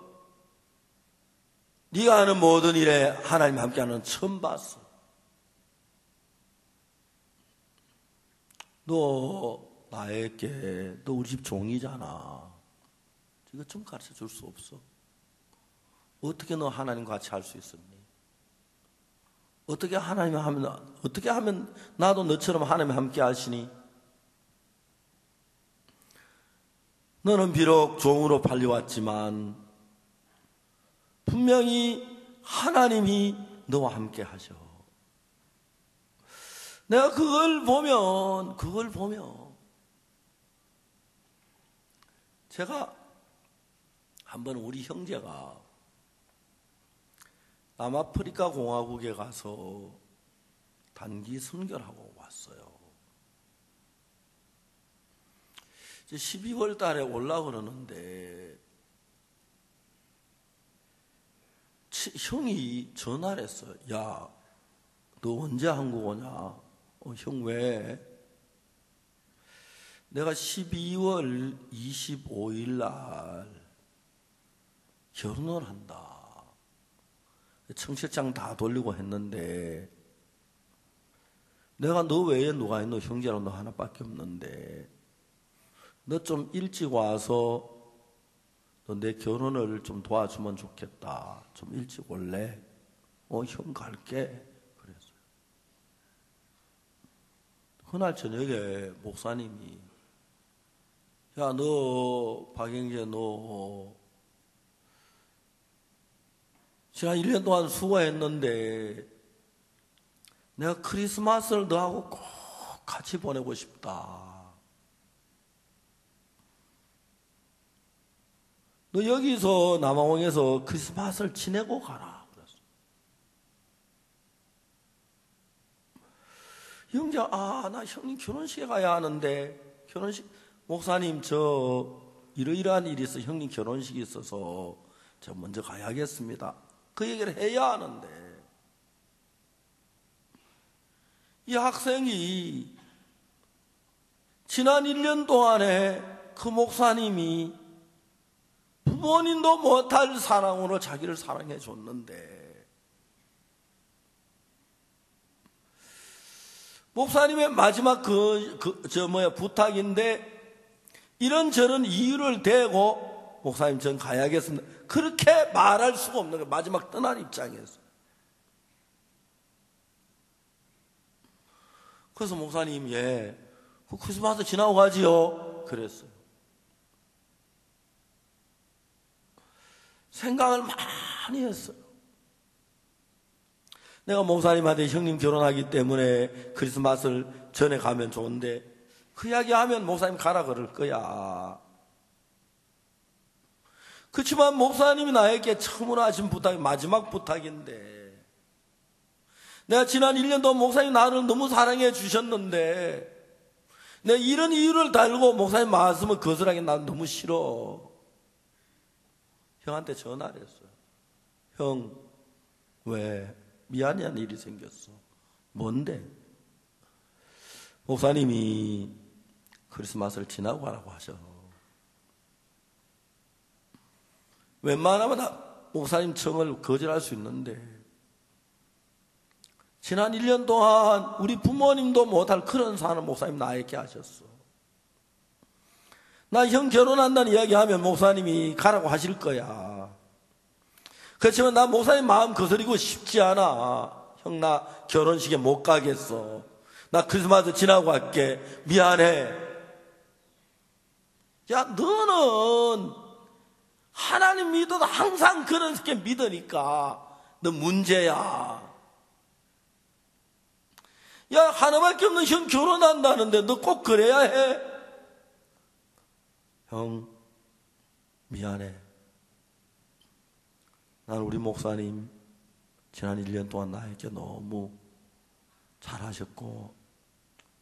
네가 하는 모든 일에 하나님 함께 하는 처음 봤어. 너 나에게, 너 우리 집 종이잖아. 이거 좀 가르쳐 줄 수 없어? 어떻게 너 하나님과 같이 할 수 있었니? 어떻게 하면 나도 너처럼 하나님 함께 하시니? 너는 비록 종으로 팔려왔지만 분명히 하나님이 너와 함께 하셔. 내가 그걸 보면 제가 한번 우리 형제가 남아프리카 공화국에 가서 단기 선교를 하고 왔어요. 이제 12월 달에 올라 그러는데 형이 전화를 했어요. 야, 너 언제 한국 오냐? 형 왜? 내가 12월 25일 날 결혼을 한다. 청첩장 다 돌리고 했는데 내가 너 외에 누가 있노? 형제랑 너 하나밖에 없는데 너 좀 일찍 와서 너 내 결혼을 좀 도와주면 좋겠다. 좀 일찍 올래? 형 갈게. 그랬어요. 그날 저녁에 목사님이 야, 너 박영재 너 지난 1년 동안 수고했는데 내가 크리스마스를 너하고 꼭 같이 보내고 싶다. 너 여기서 남아공에서 크리스마스를 지내고 가라. 그랬어. 형제가 나 형님 결혼식에 가야 하는데 결혼식 목사님 저 이러이러한 일이 있어 형님 결혼식이 있어서 저 먼저 가야겠습니다. 그 얘기를 해야 하는데 이 학생이 지난 1년 동안에 그 목사님이 부모님도 못할 사랑으로 자기를 사랑해 줬는데 목사님의 마지막 부탁인데 이런저런 이유를 대고 목사님 전 가야겠습니다. 그렇게 말할 수가 없는 거예요. 마지막 떠난 입장에서. 그래서 목사님 그 크리스마스 지나고 가지요 그랬어요. 생각을 많이 했어요. 내가 목사님한테 형님 결혼하기 때문에 크리스마스를 전에 가면 좋은데 그 이야기 하면 목사님 가라 그럴 거야. 그렇지만 목사님이 나에게 처음으로 하신 부탁이 마지막 부탁인데 내가 지난 1년 동안 목사님 나를 너무 사랑해 주셨는데 내가 이런 이유를 달고 목사님 말씀을 거절하기 난 너무 싫어. 형한테 전화를 했어요. 형, 왜 미안한 일이 생겼어. 뭔데? 목사님이 크리스마스를 지나고 가라고 하셔. 웬만하면 목사님 청을 거절할 수 있는데 지난 1년 동안 우리 부모님도 못할 그런 사안을 목사님 나에게 하셨어. 나 형 결혼한다는 이야기하면 목사님이 가라고 하실 거야. 그렇지만 나 목사님 마음 거스리고 싶지 않아. 형 나 결혼식에 못 가겠어. 나 크리스마스 지나고 갈게. 미안해. 야, 너는 하나님 믿어도 항상 그렇게 믿으니까 너 문제야. 야, 하나밖에 없는 형 결혼한다는데 너 꼭 그래야 해? 형, 미안해. 난 우리 목사님 지난 1년 동안 나에게 너무 잘하셨고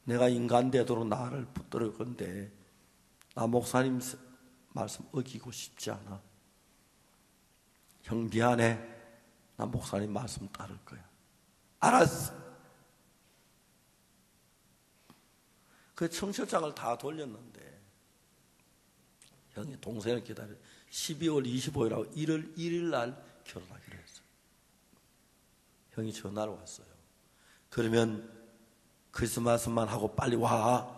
내가 인간 되도록 나를 붙들을 건데 나 목사님 말씀 어기고 싶지 않아. 형 미안해. 나 목사님 말씀 따를 거야. 알았어. 그 청첩장을 다 돌렸는데 형이 동생을 기다려 12월 25일하고 1월 1일 날 결혼하기로 했어요. 형이 전화를 왔어요. 그러면 크리스마스만 하고 빨리 와.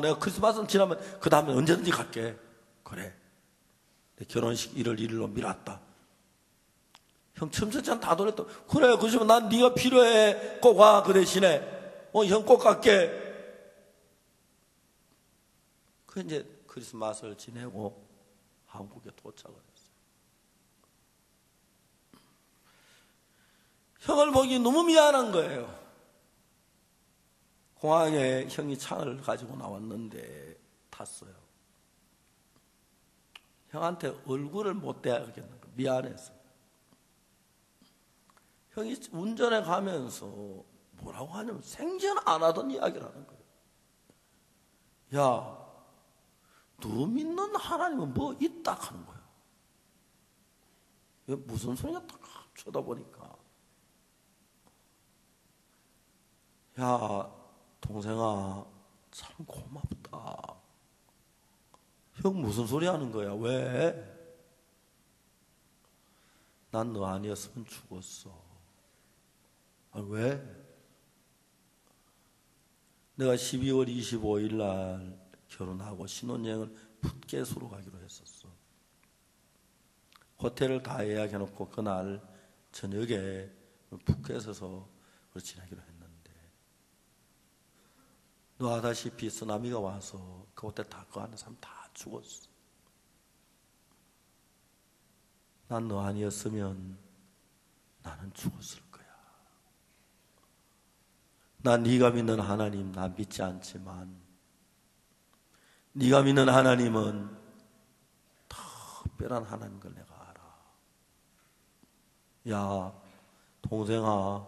내가 크리스마스 지나면 그 다음에 언제든지 갈게. 그래. 내 결혼식 1월 1일로 미뤘다. 형 청첩장 다 돌렸다. 그래. 그러시면 난 네가 필요해. 꼭 와. 그 대신에 형 꼭 갈게. 그 이제 크리스마스를 지내고 한국에 도착을 했어요. 형을 보기 너무 미안한 거예요. 공항에 형이 차를 가지고 나왔는데 탔어요. 형한테 얼굴을 못 대하겠는 거예요. 미안해서. 형이 운전해 가면서 뭐라고 하냐면 생전 안 하던 이야기를 하는 거예요. 야, 너 믿는 하나님은 뭐 있다 하는 거야. 무슨 소리야? 딱 쳐다보니까 야 동생아 참 고맙다. 형 무슨 소리 하는 거야? 왜? 난 너 아니었으면 죽었어. 왜? 내가 12월 25일 날 결혼하고 신혼여행을 푸켓으로 가기로 했었어. 호텔을 다 예약해놓고 그날 저녁에 푸켓에서 지내기로 했는데 너 아다시피 쓰나미가 와서 그 호텔 다 그 안에 사람 다 죽었어. 난 너 아니었으면 나는 죽었을 거야. 난 네가 믿는 하나님 나 믿지 않지만 네가 믿는 하나님은 특별한 하나님인 걸 내가 알아. 야, 동생아,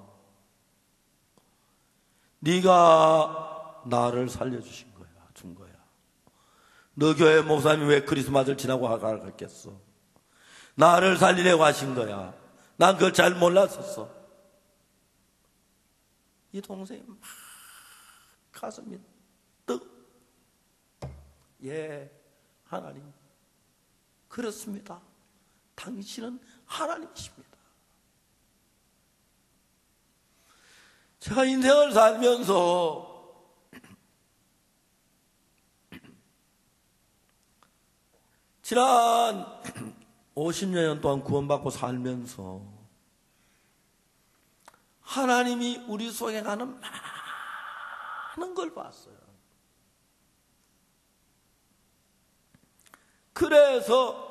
네가 나를 살려주신 거야, 준 거야. 너 교회 목사님이 왜 크리스마스를 지나고 가겠어? 나를 살리려고 하신 거야. 난 그걸 잘 몰랐었어. 이 동생이 막 가슴이 예, 하나님, 그렇습니다. 당신은 하나님이십니다. 제가 인생을 살면서 지난 50년 동안 구원받고 살면서 하나님이 우리 속에 가는 많은 걸 봤어요. 그래서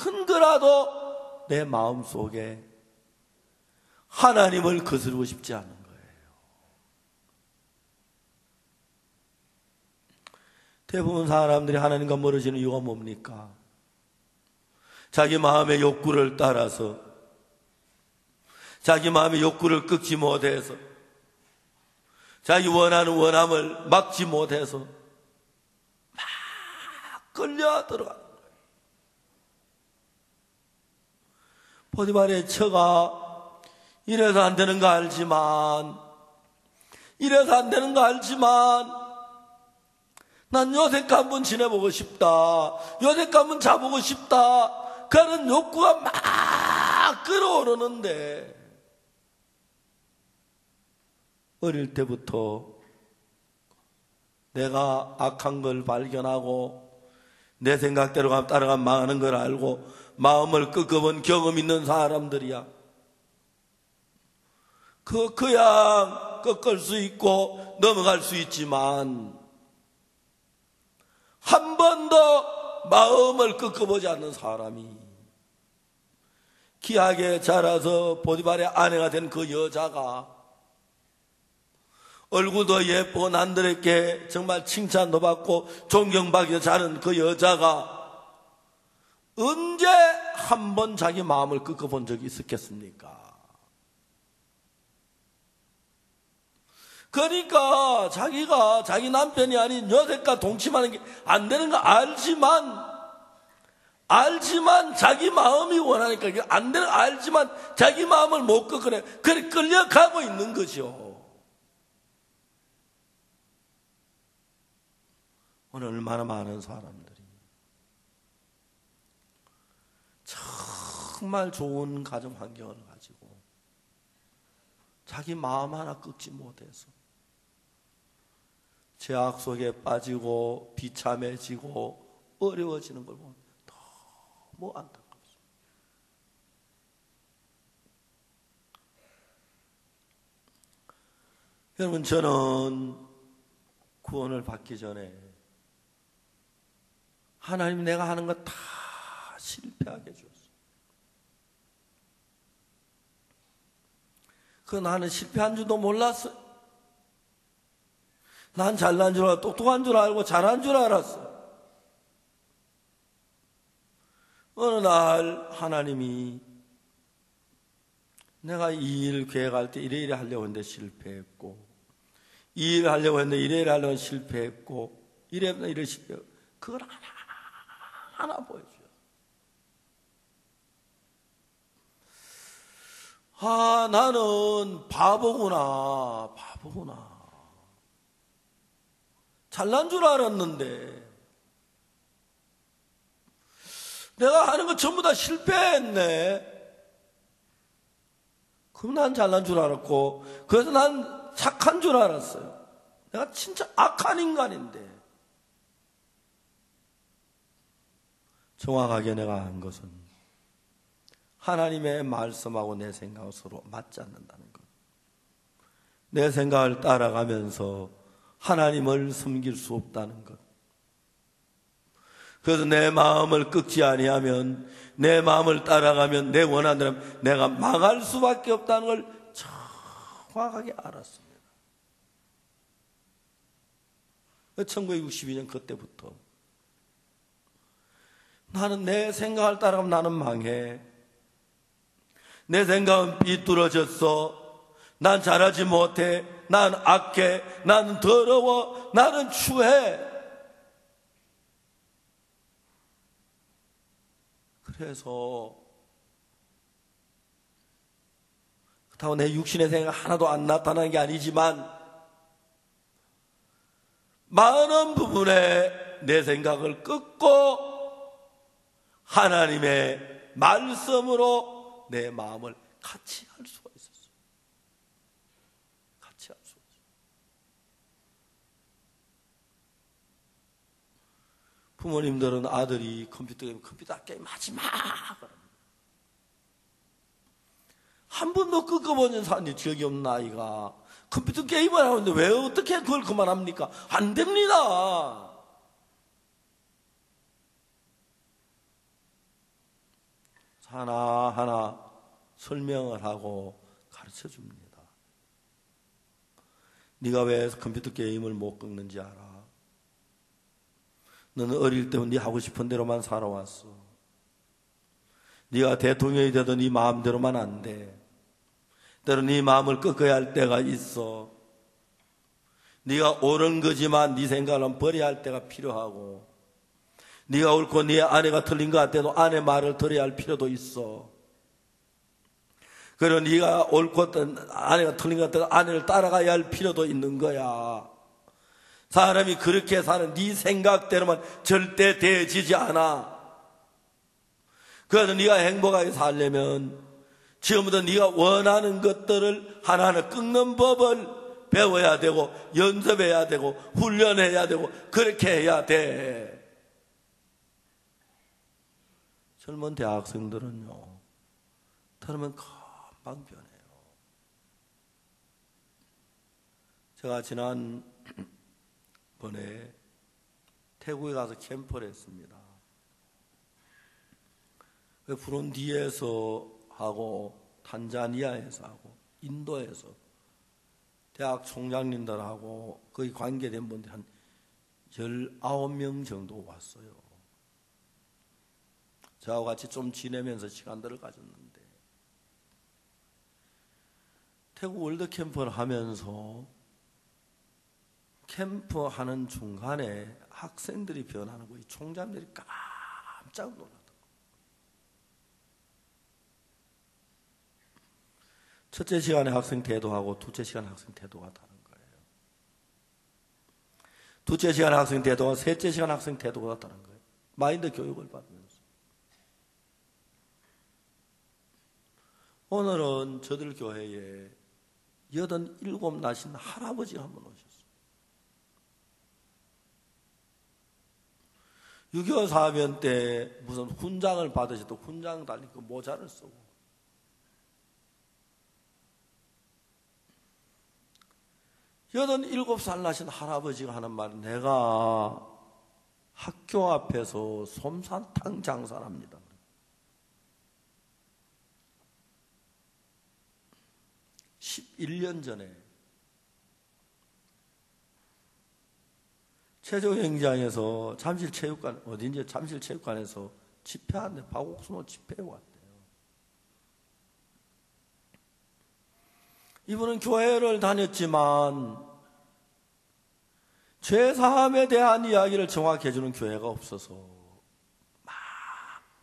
큰 거라도 내 마음속에 하나님을 거스르고 싶지 않은 거예요. 대부분 사람들이 하나님과 멀어지는 이유가 뭡니까? 자기 마음의 욕구를 따라서, 자기 마음의 욕구를 끄지 못해서, 자기 원하는 원함을 막지 못해서 막 끌려 들어가는 거예요. 보디발의 처가 이래서 안 되는 거 알지만, 이래서 안 되는 거 알지만, 난 요셉과 한번 지내보고 싶다, 요셉과 한번 자보고 싶다, 그런 욕구가 막 끌어오르는데, 어릴 때부터 내가 악한 걸 발견하고 내 생각대로 따라가면 망하는 걸 알고 마음을 꺾어본 경험 있는 사람들이야. 그냥 꺾을 수 있고 넘어갈 수 있지만 한 번도 마음을 꺾어보지 않는 사람이, 귀하게 자라서 보디발의 아내가 된 그 여자가, 얼굴도 예쁘고 남들에게 정말 칭찬도 받고 존경받기도 잘하는 그 여자가 언제 한 번 자기 마음을 꺾어본 적이 있었겠습니까? 그러니까 자기가 자기 남편이 아닌 요셉과 동침하는 게 안 되는 거 알지만 자기 마음이 원하니까 이게 안 되는 거 알지만 자기 마음을 못 꺾어내. 그래 끌려가고 있는 거죠. 오늘 얼마나 많은 사람들이 정말 좋은 가정 환경을 가지고 자기 마음 하나 꺾지 못해서 죄악 속에 빠지고 비참해지고 어려워지는 걸 보면 너무 안타깝습니다. 여러분, 저는 구원을 받기 전에 하나님 내가 하는 거 다 실패하게 해줬어요. 나는 실패한 줄도 몰랐어요. 난 잘난 줄 알고 똑똑한 줄 알고 잘한 줄 알았어요. 어느 날 하나님이 내가 이 일 계획할 때 이래 하려고 했는데 실패했고, 이 일 하려고 했는데 이래 하려고 했는데 실패했고, 이래 실패했고, 그걸 하나 보여줘요. 나는 바보구나. 잘난 줄 알았는데 내가 하는 거 전부 다 실패했네. 그럼 난 잘난 줄 알았고, 그래서 난 착한 줄 알았어요. 내가 진짜 악한 인간인데. 정확하게 내가 한 것은 하나님의 말씀하고 내 생각하고 서로 맞지 않는다는 것. 내 생각을 따라가면서 하나님을 섬길 수 없다는 것. 그래서 내 마음을 꺾지 아니하면, 내 마음을 따라가면, 내 원하는 대로 내가 망할 수밖에 없다는 걸 정확하게 알았습니다. 1962년 그때부터 나는 내 생각을 따라가면 나는 망해. 내 생각은 비뚤어졌어. 난 잘하지 못해, 난 악해, 나는 더러워, 나는 추해. 그래서 그렇다고 내 육신의 생각 하나도 안 나타나는 게 아니지만 많은 부분에 내 생각을 끊고 하나님의 말씀으로 내 마음을 같이 할 수가 있었어요. 같이 할 수가 있어요. 부모님들은 아들이 컴퓨터 게임 하지 마! 한 번도 끊어보는 사람이 기억이 없는 아이가 컴퓨터 게임을 하는데 왜 어떻게 그걸 그만합니까? 안 됩니다. 하나하나 설명을 하고 가르쳐 줍니다. 네가 왜 컴퓨터 게임을 못 끊는지 알아? 너는 어릴 때부터 네 하고 싶은 대로만 살아왔어. 네가 대통령이 되던 네 마음대로만 안 돼. 때로 네 마음을 꺾어야 할 때가 있어. 네가 옳은 거지만 네 생각은 버려야 할 때가 필요하고, 네가 옳고 네 아내가 틀린 것 같아도 아내 말을 들어야 할 필요도 있어. 그리고 네가 옳고 아내가 틀린 것 같아도 아내를 따라가야 할 필요도 있는 거야. 사람이 그렇게 사는 네 생각대로만 절대 되어지지 않아. 그래서 네가 행복하게 살려면 지금부터 네가 원하는 것들을 하나하나 끊는 법을 배워야 되고 연습해야 되고 훈련해야 되고 그렇게 해야 돼. 젊은 대학생들은요, 들으면 금방 변해요. 제가 지난번에 태국에 가서 캠프를 했습니다. 부룬디에서 하고 탄자니아에서 하고 인도에서 대학 총장님들하고 거기 관계된 분들 한 19명 정도 왔어요. 저하고 같이 좀 지내면서 시간들을 가졌는데, 태국 월드 캠프를 하면서 캠프하는 중간에 학생들이 변하는 거예요. 총장들이 깜짝 놀랐다. 첫째 시간에 학생 태도하고 둘째 시간에 학생 태도가 다른 거예요. 둘째 시간에 학생 태도와 셋째 시간에 학생 태도가 다른 거예요. 마인드 교육을 받으면서. 오늘은 저들 교회에 87 나신 할아버지가 한 분 오셨어요. 6.25 사변 때 무슨 훈장을 받으셔도 훈장 달린 그 모자를 쓰고, 87살 나신 할아버지가 하는 말은, 내가 학교 앞에서 솜사탕 장사를 합니다. 11년 전에 체조경기장에서 잠실체육관, 어딘지 잠실체육관에서 집회하는데 박옥순호 집회에 왔대요. 이분은 교회를 다녔지만 죄사함에 대한 이야기를 정확히 해주는 교회가 없어서 막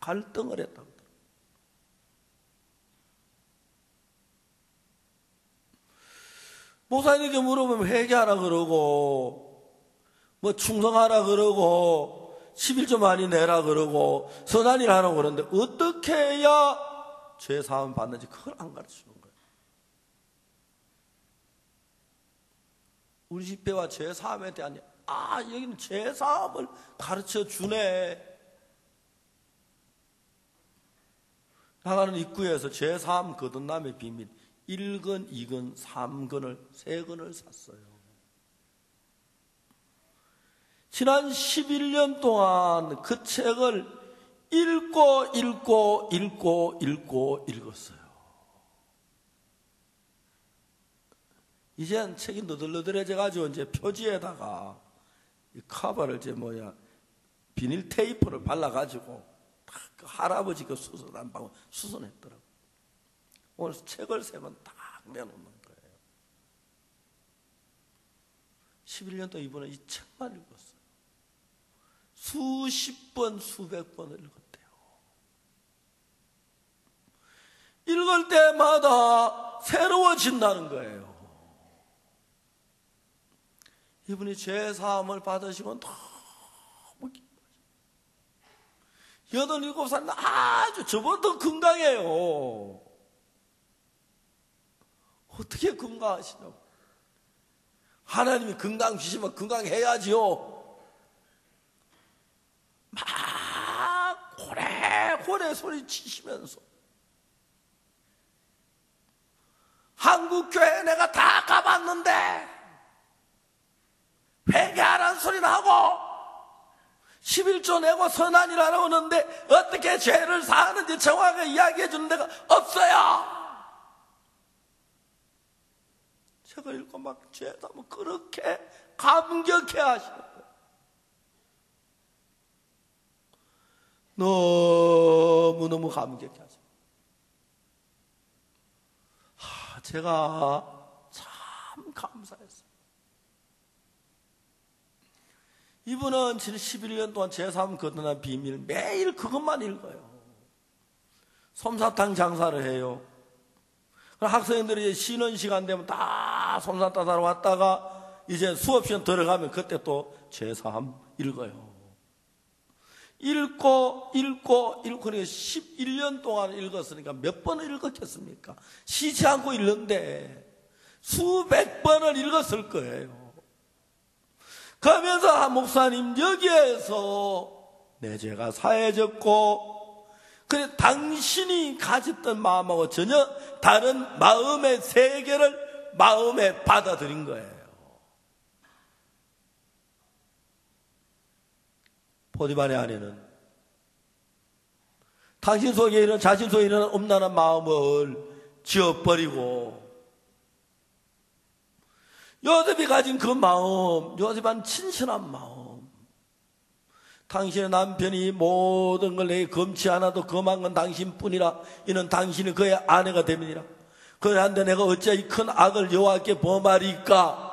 갈등을 했다고. 목사님에게 물어보면 회개하라 그러고, 뭐 충성하라 그러고, 11조 많이 내라 그러고, 선한 일 하라고 그러는데 어떻게 해야 죄사함 받는지 그걸 안 가르치는 거예요. 우리 집회와 죄사함에 대한, 여기는 죄사함을 가르쳐 주네. 나가는 입구에서 죄사함 거듭남의 비밀 1권, 2권, 3권을 3권을 샀어요. 지난 11년 동안 그 책을 읽고 읽었어요. 이젠 책이 너덜너덜해져가지고 이제 표지에다가 이 커버를 비닐 테이프를 발라가지고 그 할아버지 그 수선 한 방울 수선했더라고요. 오늘 책을 3권 딱 내놓는 거예요. 11년 동안 이분은 이 책만 읽었어요. 수십 번, 수백 번을 읽었대요. 읽을 때마다 새로워진다는 거예요. 이분이 죄사함을 받으시고 너무 기뻐하시고 87살 아주 저보다 건강해요. 어떻게 건강하시냐고. 하나님이 건강 주시면 건강해야지요. 막 고래고래 소리치시면서 한국교회 내가 다 가봤는데 회개하라는 소리를 하고 11조 내고 선한이라고 하는데 어떻게 죄를 사하는지 정확하게 이야기해 주는 데가 없어요. 책을 읽고 막 죄사함을 그렇게 감격해 하시는 거예요. 너무너무 감격해 하시는 거예요. 제가 참 감사했어요. 이분은 지난 11년 동안 제3 거듭난 비밀 매일 그것만 읽어요. 솜사탕 장사를 해요. 학생들이 쉬는 시간 되면 다 솜사탕 사러 왔다가 이제 수업 시간 들어가면 그때 또 제3 읽어요. 읽고 11년 동안 읽었으니까 몇 번을 읽었겠습니까? 쉬지 않고 읽는데 수백 번을 읽었을 거예요. 그러면서 목사님 여기에서 내 죄가 사해졌고 그래 당신이 가졌던 마음하고 전혀 다른 마음의 세계를 마음에 받아들인 거예요. 보디발의 아내는 당신 속에 있는 자신 속에 있는 음란한 마음을 지워버리고 요셉이 가진 그 마음, 요셉은 친신한 마음. 당신의 남편이 모든 걸 내게 검치 않아도 검한 건 당신뿐이라. 이는 당신이 그의 아내가 됨이니라. 그런데 내가 어찌 이 큰 악을 여호와께 범하리까?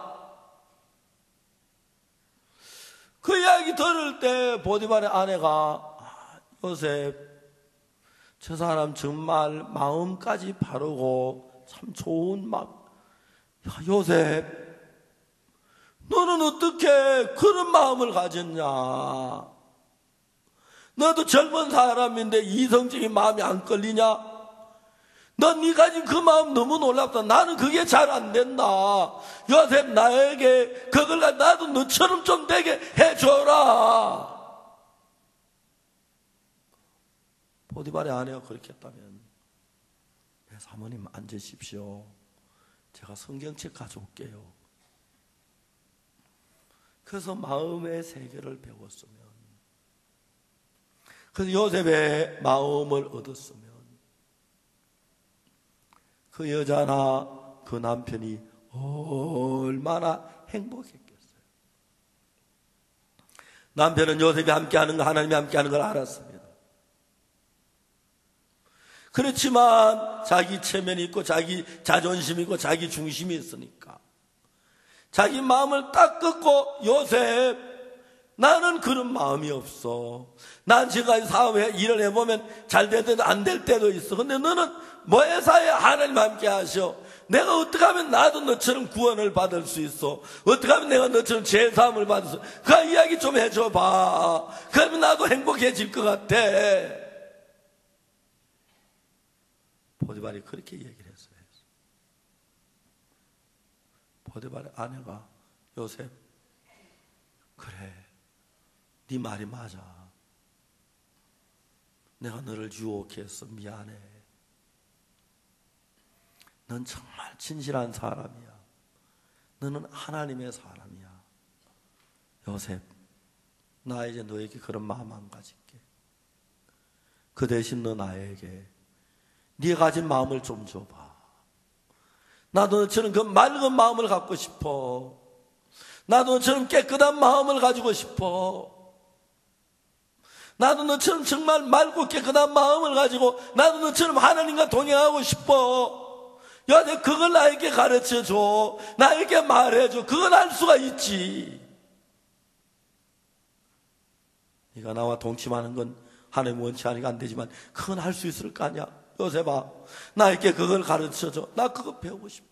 그 이야기 들을 때 보디발의 아내가 요셉, 저 사람 정말 마음까지 바르고 참 좋은 마음. 야, 요셉, 너는 어떻게 그런 마음을 가졌냐? 너도 젊은 사람인데 이성적인 마음이 안 끌리냐? 넌 네 가진 그 마음 너무 놀랍다. 나는 그게 잘 안 된다. 요셉, 나에게 그걸 가지고 나도 너처럼 좀 되게 해줘라. 보디발의 아내가 그렇게 했다면, 네, 사모님 앉으십시오. 제가 성경책 가져올게요. 그래서 마음의 세계를 배웠으면, 그래서 요셉의 마음을 얻었으면 그 여자나 그 남편이 얼마나 행복했겠어요. 남편은 요셉이 함께하는 거, 하나님이 함께하는 걸 알았습니다. 그렇지만 자기 체면이 있고 자기 자존심이 있고 자기 중심이 있으니까 자기 마음을 딱 꺾고, 요셉, 나는 그런 마음이 없어. 난 지금까지 사업에 일을 해보면 잘 될 때도 안 될 때도 있어. 근데 너는 모회사에 하나님 함께 하셔. 내가 어떻게 하면 나도 너처럼 구원을 받을 수 있어? 어떻게 하면 내가 너처럼 죄사함을 받을 수 있어? 그 이야기 좀 해줘봐. 그러면 나도 행복해질 것 같아. 보디발이 그렇게 얘기를 했어요. 보디발의 아내가, 요셉, 그래, 네 말이 맞아. 내가 너를 유혹해 했어. 미안해. 넌 정말 진실한 사람이야. 너는 하나님의 사람이야. 요셉, 나 이제 너에게 그런 마음 안 가질게. 그 대신 너 나에게 네가 가진 마음을 좀 줘봐. 나도 너처럼 그 맑은 마음을 갖고 싶어. 나도 너처럼 깨끗한 마음을 가지고 싶어. 나도 너처럼 정말 맑고 깨끗한 마음을 가지고 나도 너처럼 하나님과 동행하고 싶어. 야, 그걸 나에게 가르쳐줘. 나에게 말해줘. 그건 알 수가 있지. 네가 나와 동침하는 건 하나님 원치 않으니까 안 되지만 그건 할 수 있을 거 아니야. 요셉아, 나에게 그걸 가르쳐줘. 나 그거 배우고 싶어.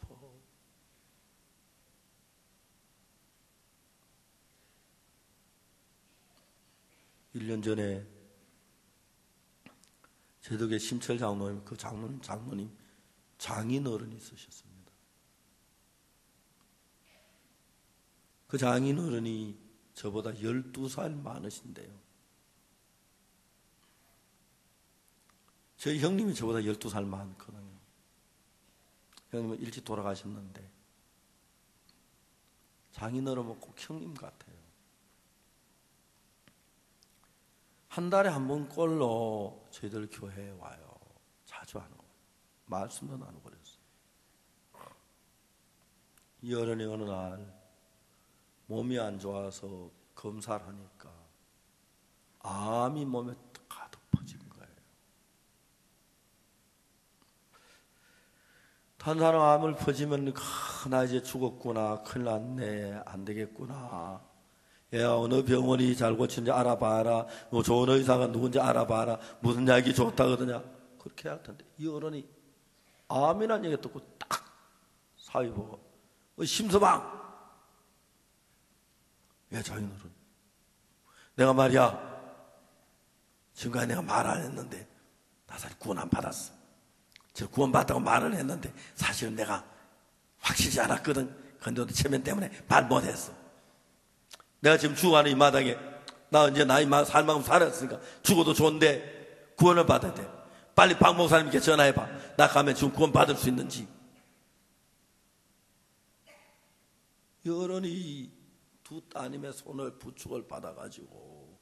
1년 전에 제덕의 심철 장로님, 그 장로님 장인어른이 있으셨습니다. 그 장인어른이 저보다 12살 많으신데요. 저희 형님이 저보다 12살 많거든요. 형님은 일찍 돌아가셨는데 장인어른은 꼭 형님 같아요. 한 달에 한 번 꼴로 저희들 교회에 와요. 자주 안 오고 말씀도 나누고 그랬어요. 이 어른이 어느 날 몸이 안 좋아서 검사를 하니까 암이 몸에 가득 퍼진 거예요. 한 사람 암을 퍼지면 나 이제 죽었구나, 큰일 났네, 안 되겠구나. 야, 어느 병원이 잘 고치는지 알아봐라. 뭐 좋은 의사가 누군지 알아봐라. 무슨 약이 좋다거든요. 그렇게 할 텐데 이 어른이 암이라는 얘기 듣고 딱 사위 보고 심서방, 야, 장인어른, 내가 말이야 지금까지 내가 말 안 했는데 나 사실 구원 안 받았어. 저 구원 받다고 말은 했는데 사실은 내가 확실치 않았거든. 근데 체면 때문에 말 못했어. 내가 지금 죽어가는 이 마당에 나 이제 나이 살 만큼 살았으니까 죽어도 좋은데 구원을 받아야 돼. 빨리 박 목사님께 전화해봐. 나 가면 지금 구원 받을 수 있는지. 이 어른이 두 따님의 손을 부축을 받아가지고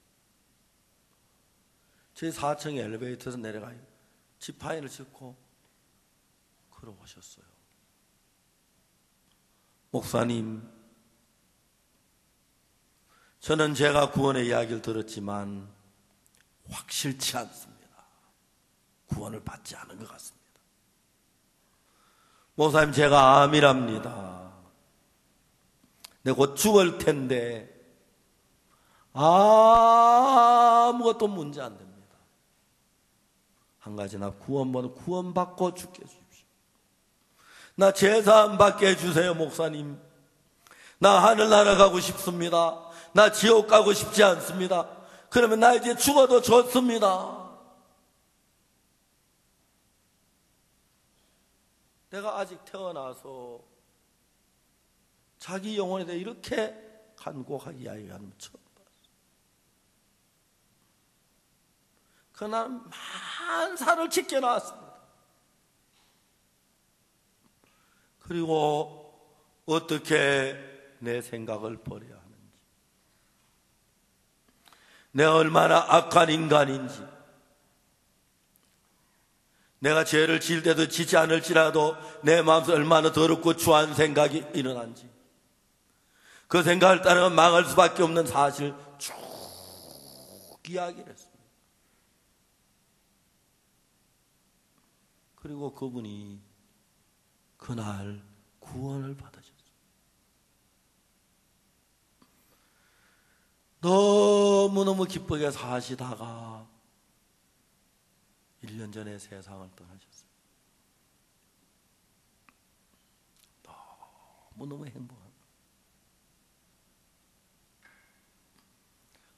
제 4층 엘리베이터에서 내려가요. 지파인을 싣고 걸어오셨어요. 목사님, 저는 제가 구원의 이야기를 들었지만 확실치 않습니다. 구원을 받지 않은 것 같습니다. 목사님, 제가 암이랍니다. 내가 곧 죽을 텐데 아무것도 문제 안 됩니다. 한 가지, 나 구원받고 죽게 해주십시오. 나 제사 안 받게 해주세요, 목사님. 나 하늘나라 가고 싶습니다. 나 지옥 가고 싶지 않습니다. 그러면 나 이제 죽어도 좋습니다. 내가 아직 태어나서 자기 영혼에 대해 이렇게 간곡하게 이야기하는 거 처음 봤어요. 그날은 만사를 지켜놨습니다. 그리고 어떻게 내 생각을 버려야 하는지, 내가 얼마나 악한 인간인지, 내가 죄를 지을 때도 지지 않을지라도 내 마음속에 얼마나 더럽고 추한 생각이 일어난지, 그 생각을 따르면 망할 수밖에 없는 사실 쭉 이야기를 했습니다. 그리고 그분이 그날 구원을 받으셨어요. 너무너무 기쁘게 사시다가 1년 전에 세상을 떠나셨어요. 너무너무 행복합니다.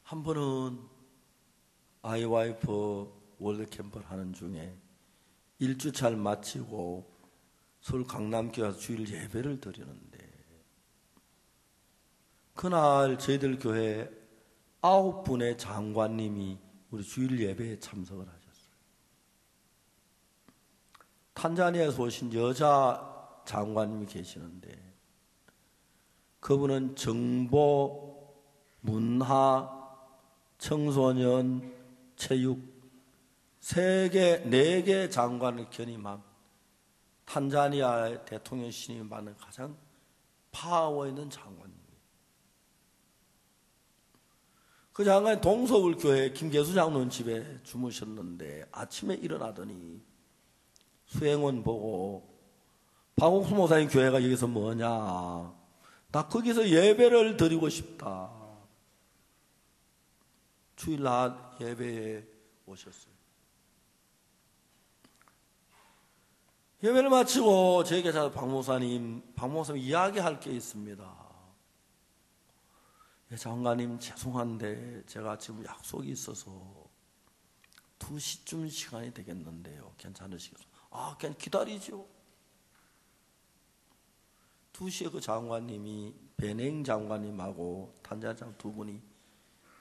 한 번은 아이와이프 월드캠프를 하는 중에 1주차를 마치고 서울 강남교회 와서 주일 예배를 드리는데 그날 저희들 교회 9분의 장관님이 우리 주일 예배에 참석을 하셨어요. 탄자니아에서 오신 여자 장관님이 계시는데 그분은 정보, 문화, 청소년, 체육 4개 장관을 견임한 탄자니아의 대통령 신임을 받는 가장 파워 있는 장관입니다. 그 장관이 동서울교회 김계수 장로님 집에 주무셨는데 아침에 일어나더니 수행원 보고 박옥수 목사님 교회가 여기서 뭐냐? 나 거기서 예배를 드리고 싶다. 주일 낮 예배에 오셨어요. 예배를 마치고 저에게 박 목사님 이야기할 게 있습니다. 예, 장관님 죄송한데 제가 지금 약속이 있어서 2시쯤 시간이 되겠는데요. 괜찮으시겠어요? 아, 그냥 기다리죠. 2시에 그 장관님이 배냉 장관님하고 탄자장 두 분이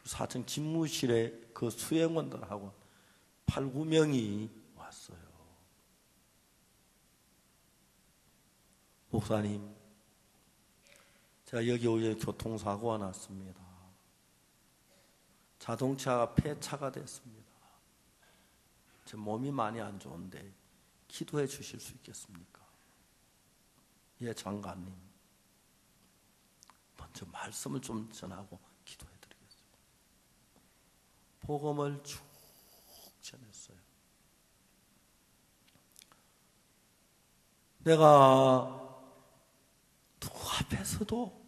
4층 집무실에 그 수행원들하고 8, 9명이 왔어요. 목사님, 제가 여기 오전에 교통사고가 났습니다. 자동차가 폐차가 됐습니다. 제 몸이 많이 안 좋은데 기도해 주실 수 있겠습니까? 예, 장관님. 먼저 말씀을 좀 전하고 기도해 드리겠습니다. 복음을 쭉 전했어요. 내가 누구 앞에서도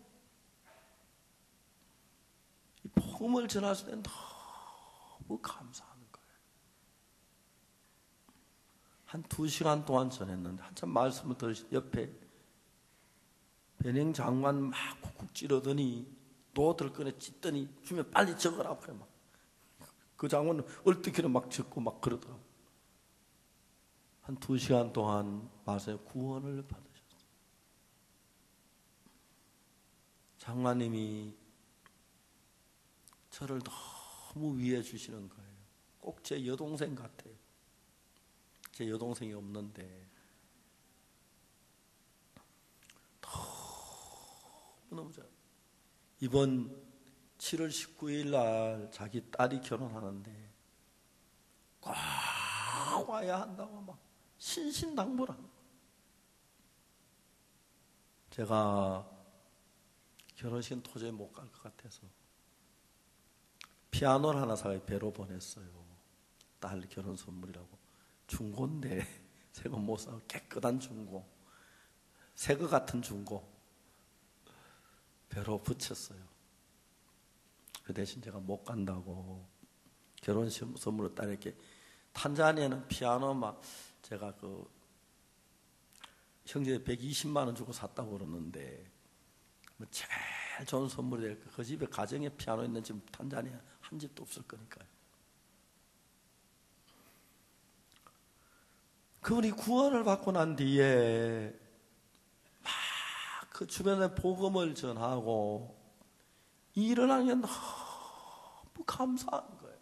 이 복음을 전할 수 있는 너무 감사하는 거예요. 한 2시간 동안 전했는데 한참 말씀을 들으신 옆에 배냉 장관 막 쿡쿡 찌르더니 노트를 꺼내 찢더니 주면 빨리 적으라고 그래 막. 그 장관은 얼뜨기로 막 적고 막 그러더라고. 한 2시간 동안 말씀에 구원을 받으셨어요. 장관님이 저를 너무 위해 주시는 거예요. 꼭 제 여동생 같아요. 제 여동생이 없는데 너무 잘. 이번 7월 19일 날 자기 딸이 결혼하는데 꼭 와야 한다고 막 신신당부를 하는 거예요. 제가 결혼식은 도저히 못 갈 것 같아서 피아노를 하나 사서 배로 보냈어요. 딸 결혼 선물이라고. 중고인데 새거 못 사고 깨끗한 중고, 새거 같은 중고 배로 붙였어요. 그 대신 제가 못 간다고 결혼식 선물로 딸에게 탄자니아는 피아노 막 제가 그 형제 120만 원 주고 샀다고 그러는데 뭐 제일 좋은 선물이 될 거. 그 집에 가정에 피아노 있는 집 탄자니아 한 집도 없을 거니까요. 그분이 구원을 받고 난 뒤에 막 그 주변에 복음을 전하고 일어나는 게 너무 감사한 거예요.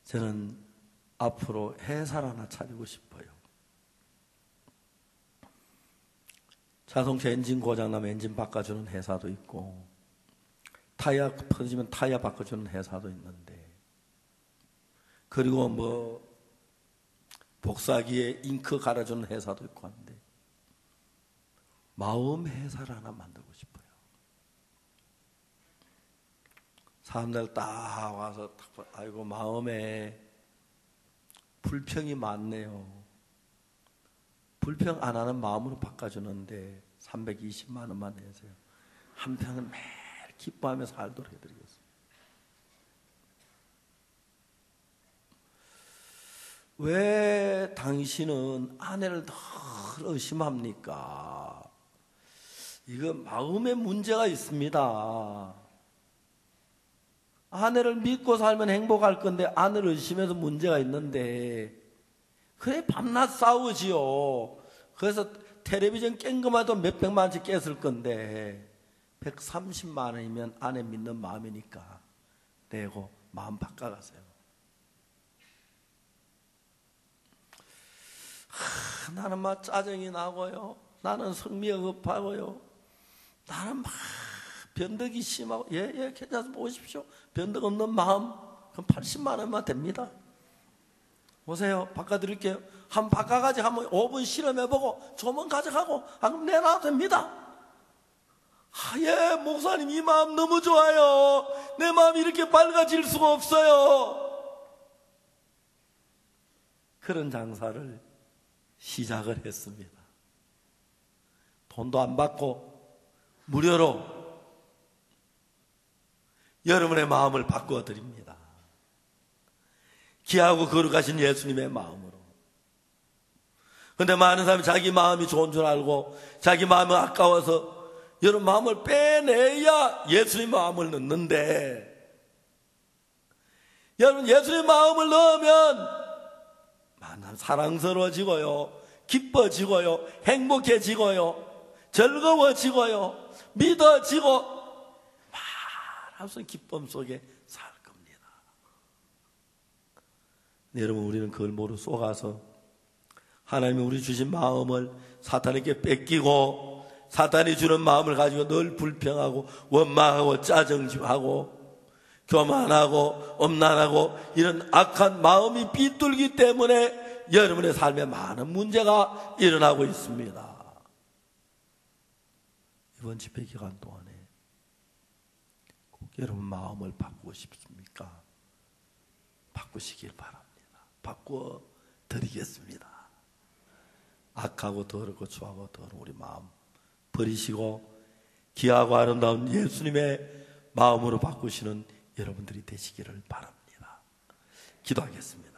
저는 앞으로 회사를 하나 차리고 싶어요. 자동차 엔진 고장나면 엔진 바꿔주는 회사도 있고 타이어 터지면 타이어 바꿔주는 회사도 있는데, 그리고 뭐 복사기에 잉크 갈아주는 회사도 있고 한데 마음 회사를 하나 만들고 싶어요. 사람들 딱 와서 아이고 마음에 불평이 많네요. 불평 안 하는 마음으로 바꿔주는데 320만 원만 내세요. 한 평은 매일 기뻐하며 살도록 해드리겠습니다. 왜 당신은 아내를 늘 의심합니까? 이거 마음에 문제가 있습니다. 아내를 믿고 살면 행복할 건데 아내를 의심해서 문제가 있는데 그래 밤낮 싸우지요. 그래서 텔레비전 깬 것만도 몇백만 원씩 깼을 건데 130만 원이면 아내 믿는 마음이니까 내고 마음 바꿔가세요. 나는 막 짜증이 나고요. 나는 성미가 급하고요. 나는 막 변덕이 심하고 괜찮습니다. 오십시오. 변덕 없는 마음 그럼 80만 원만 됩니다. 오세요. 바꿔드릴게요. 한번 바꿔가지고 한번 5분 실험해보고 조문 가져가고 그럼 내놔도 됩니다. 예, 목사님 이 마음 너무 좋아요. 내 마음이 이렇게 밝아질 수가 없어요. 그런 장사를 시작을 했습니다. 돈도 안 받고 무료로 여러분의 마음을 바꾸어 드립니다. 귀하고 거룩하신 예수님의 마음으로. 그런데 많은 사람이 자기 마음이 좋은 줄 알고 자기 마음이 아까워서 여러분 마음을 빼내야 예수님 마음을 넣는데, 여러분 예수님 마음을 넣으면 만남 사랑스러워지고요, 기뻐지고요, 행복해지고요, 즐거워지고요, 믿어지고 말할 수 없는 기쁨 속에 살 겁니다. 여러분, 우리는 그걸 모두 속아서 하나님이 우리 주신 마음을 사탄에게 뺏기고 사탄이 주는 마음을 가지고 늘 불평하고 원망하고 짜증하고 교만하고 엄난하고 이런 악한 마음이 비뚤기 때문에 여러분의 삶에 많은 문제가 일어나고 있습니다. 이번 집회 기간 동안에 꼭 여러분 마음을 바꾸고 싶습니까? 바꾸시길 바랍니다. 바꾸어 드리겠습니다. 악하고 더럽고 추하고 더러운 우리 마음 버리시고 귀하고 아름다운 예수님의 마음으로 바꾸시는 여러분들이 되시기를 바랍니다. 기도하겠습니다.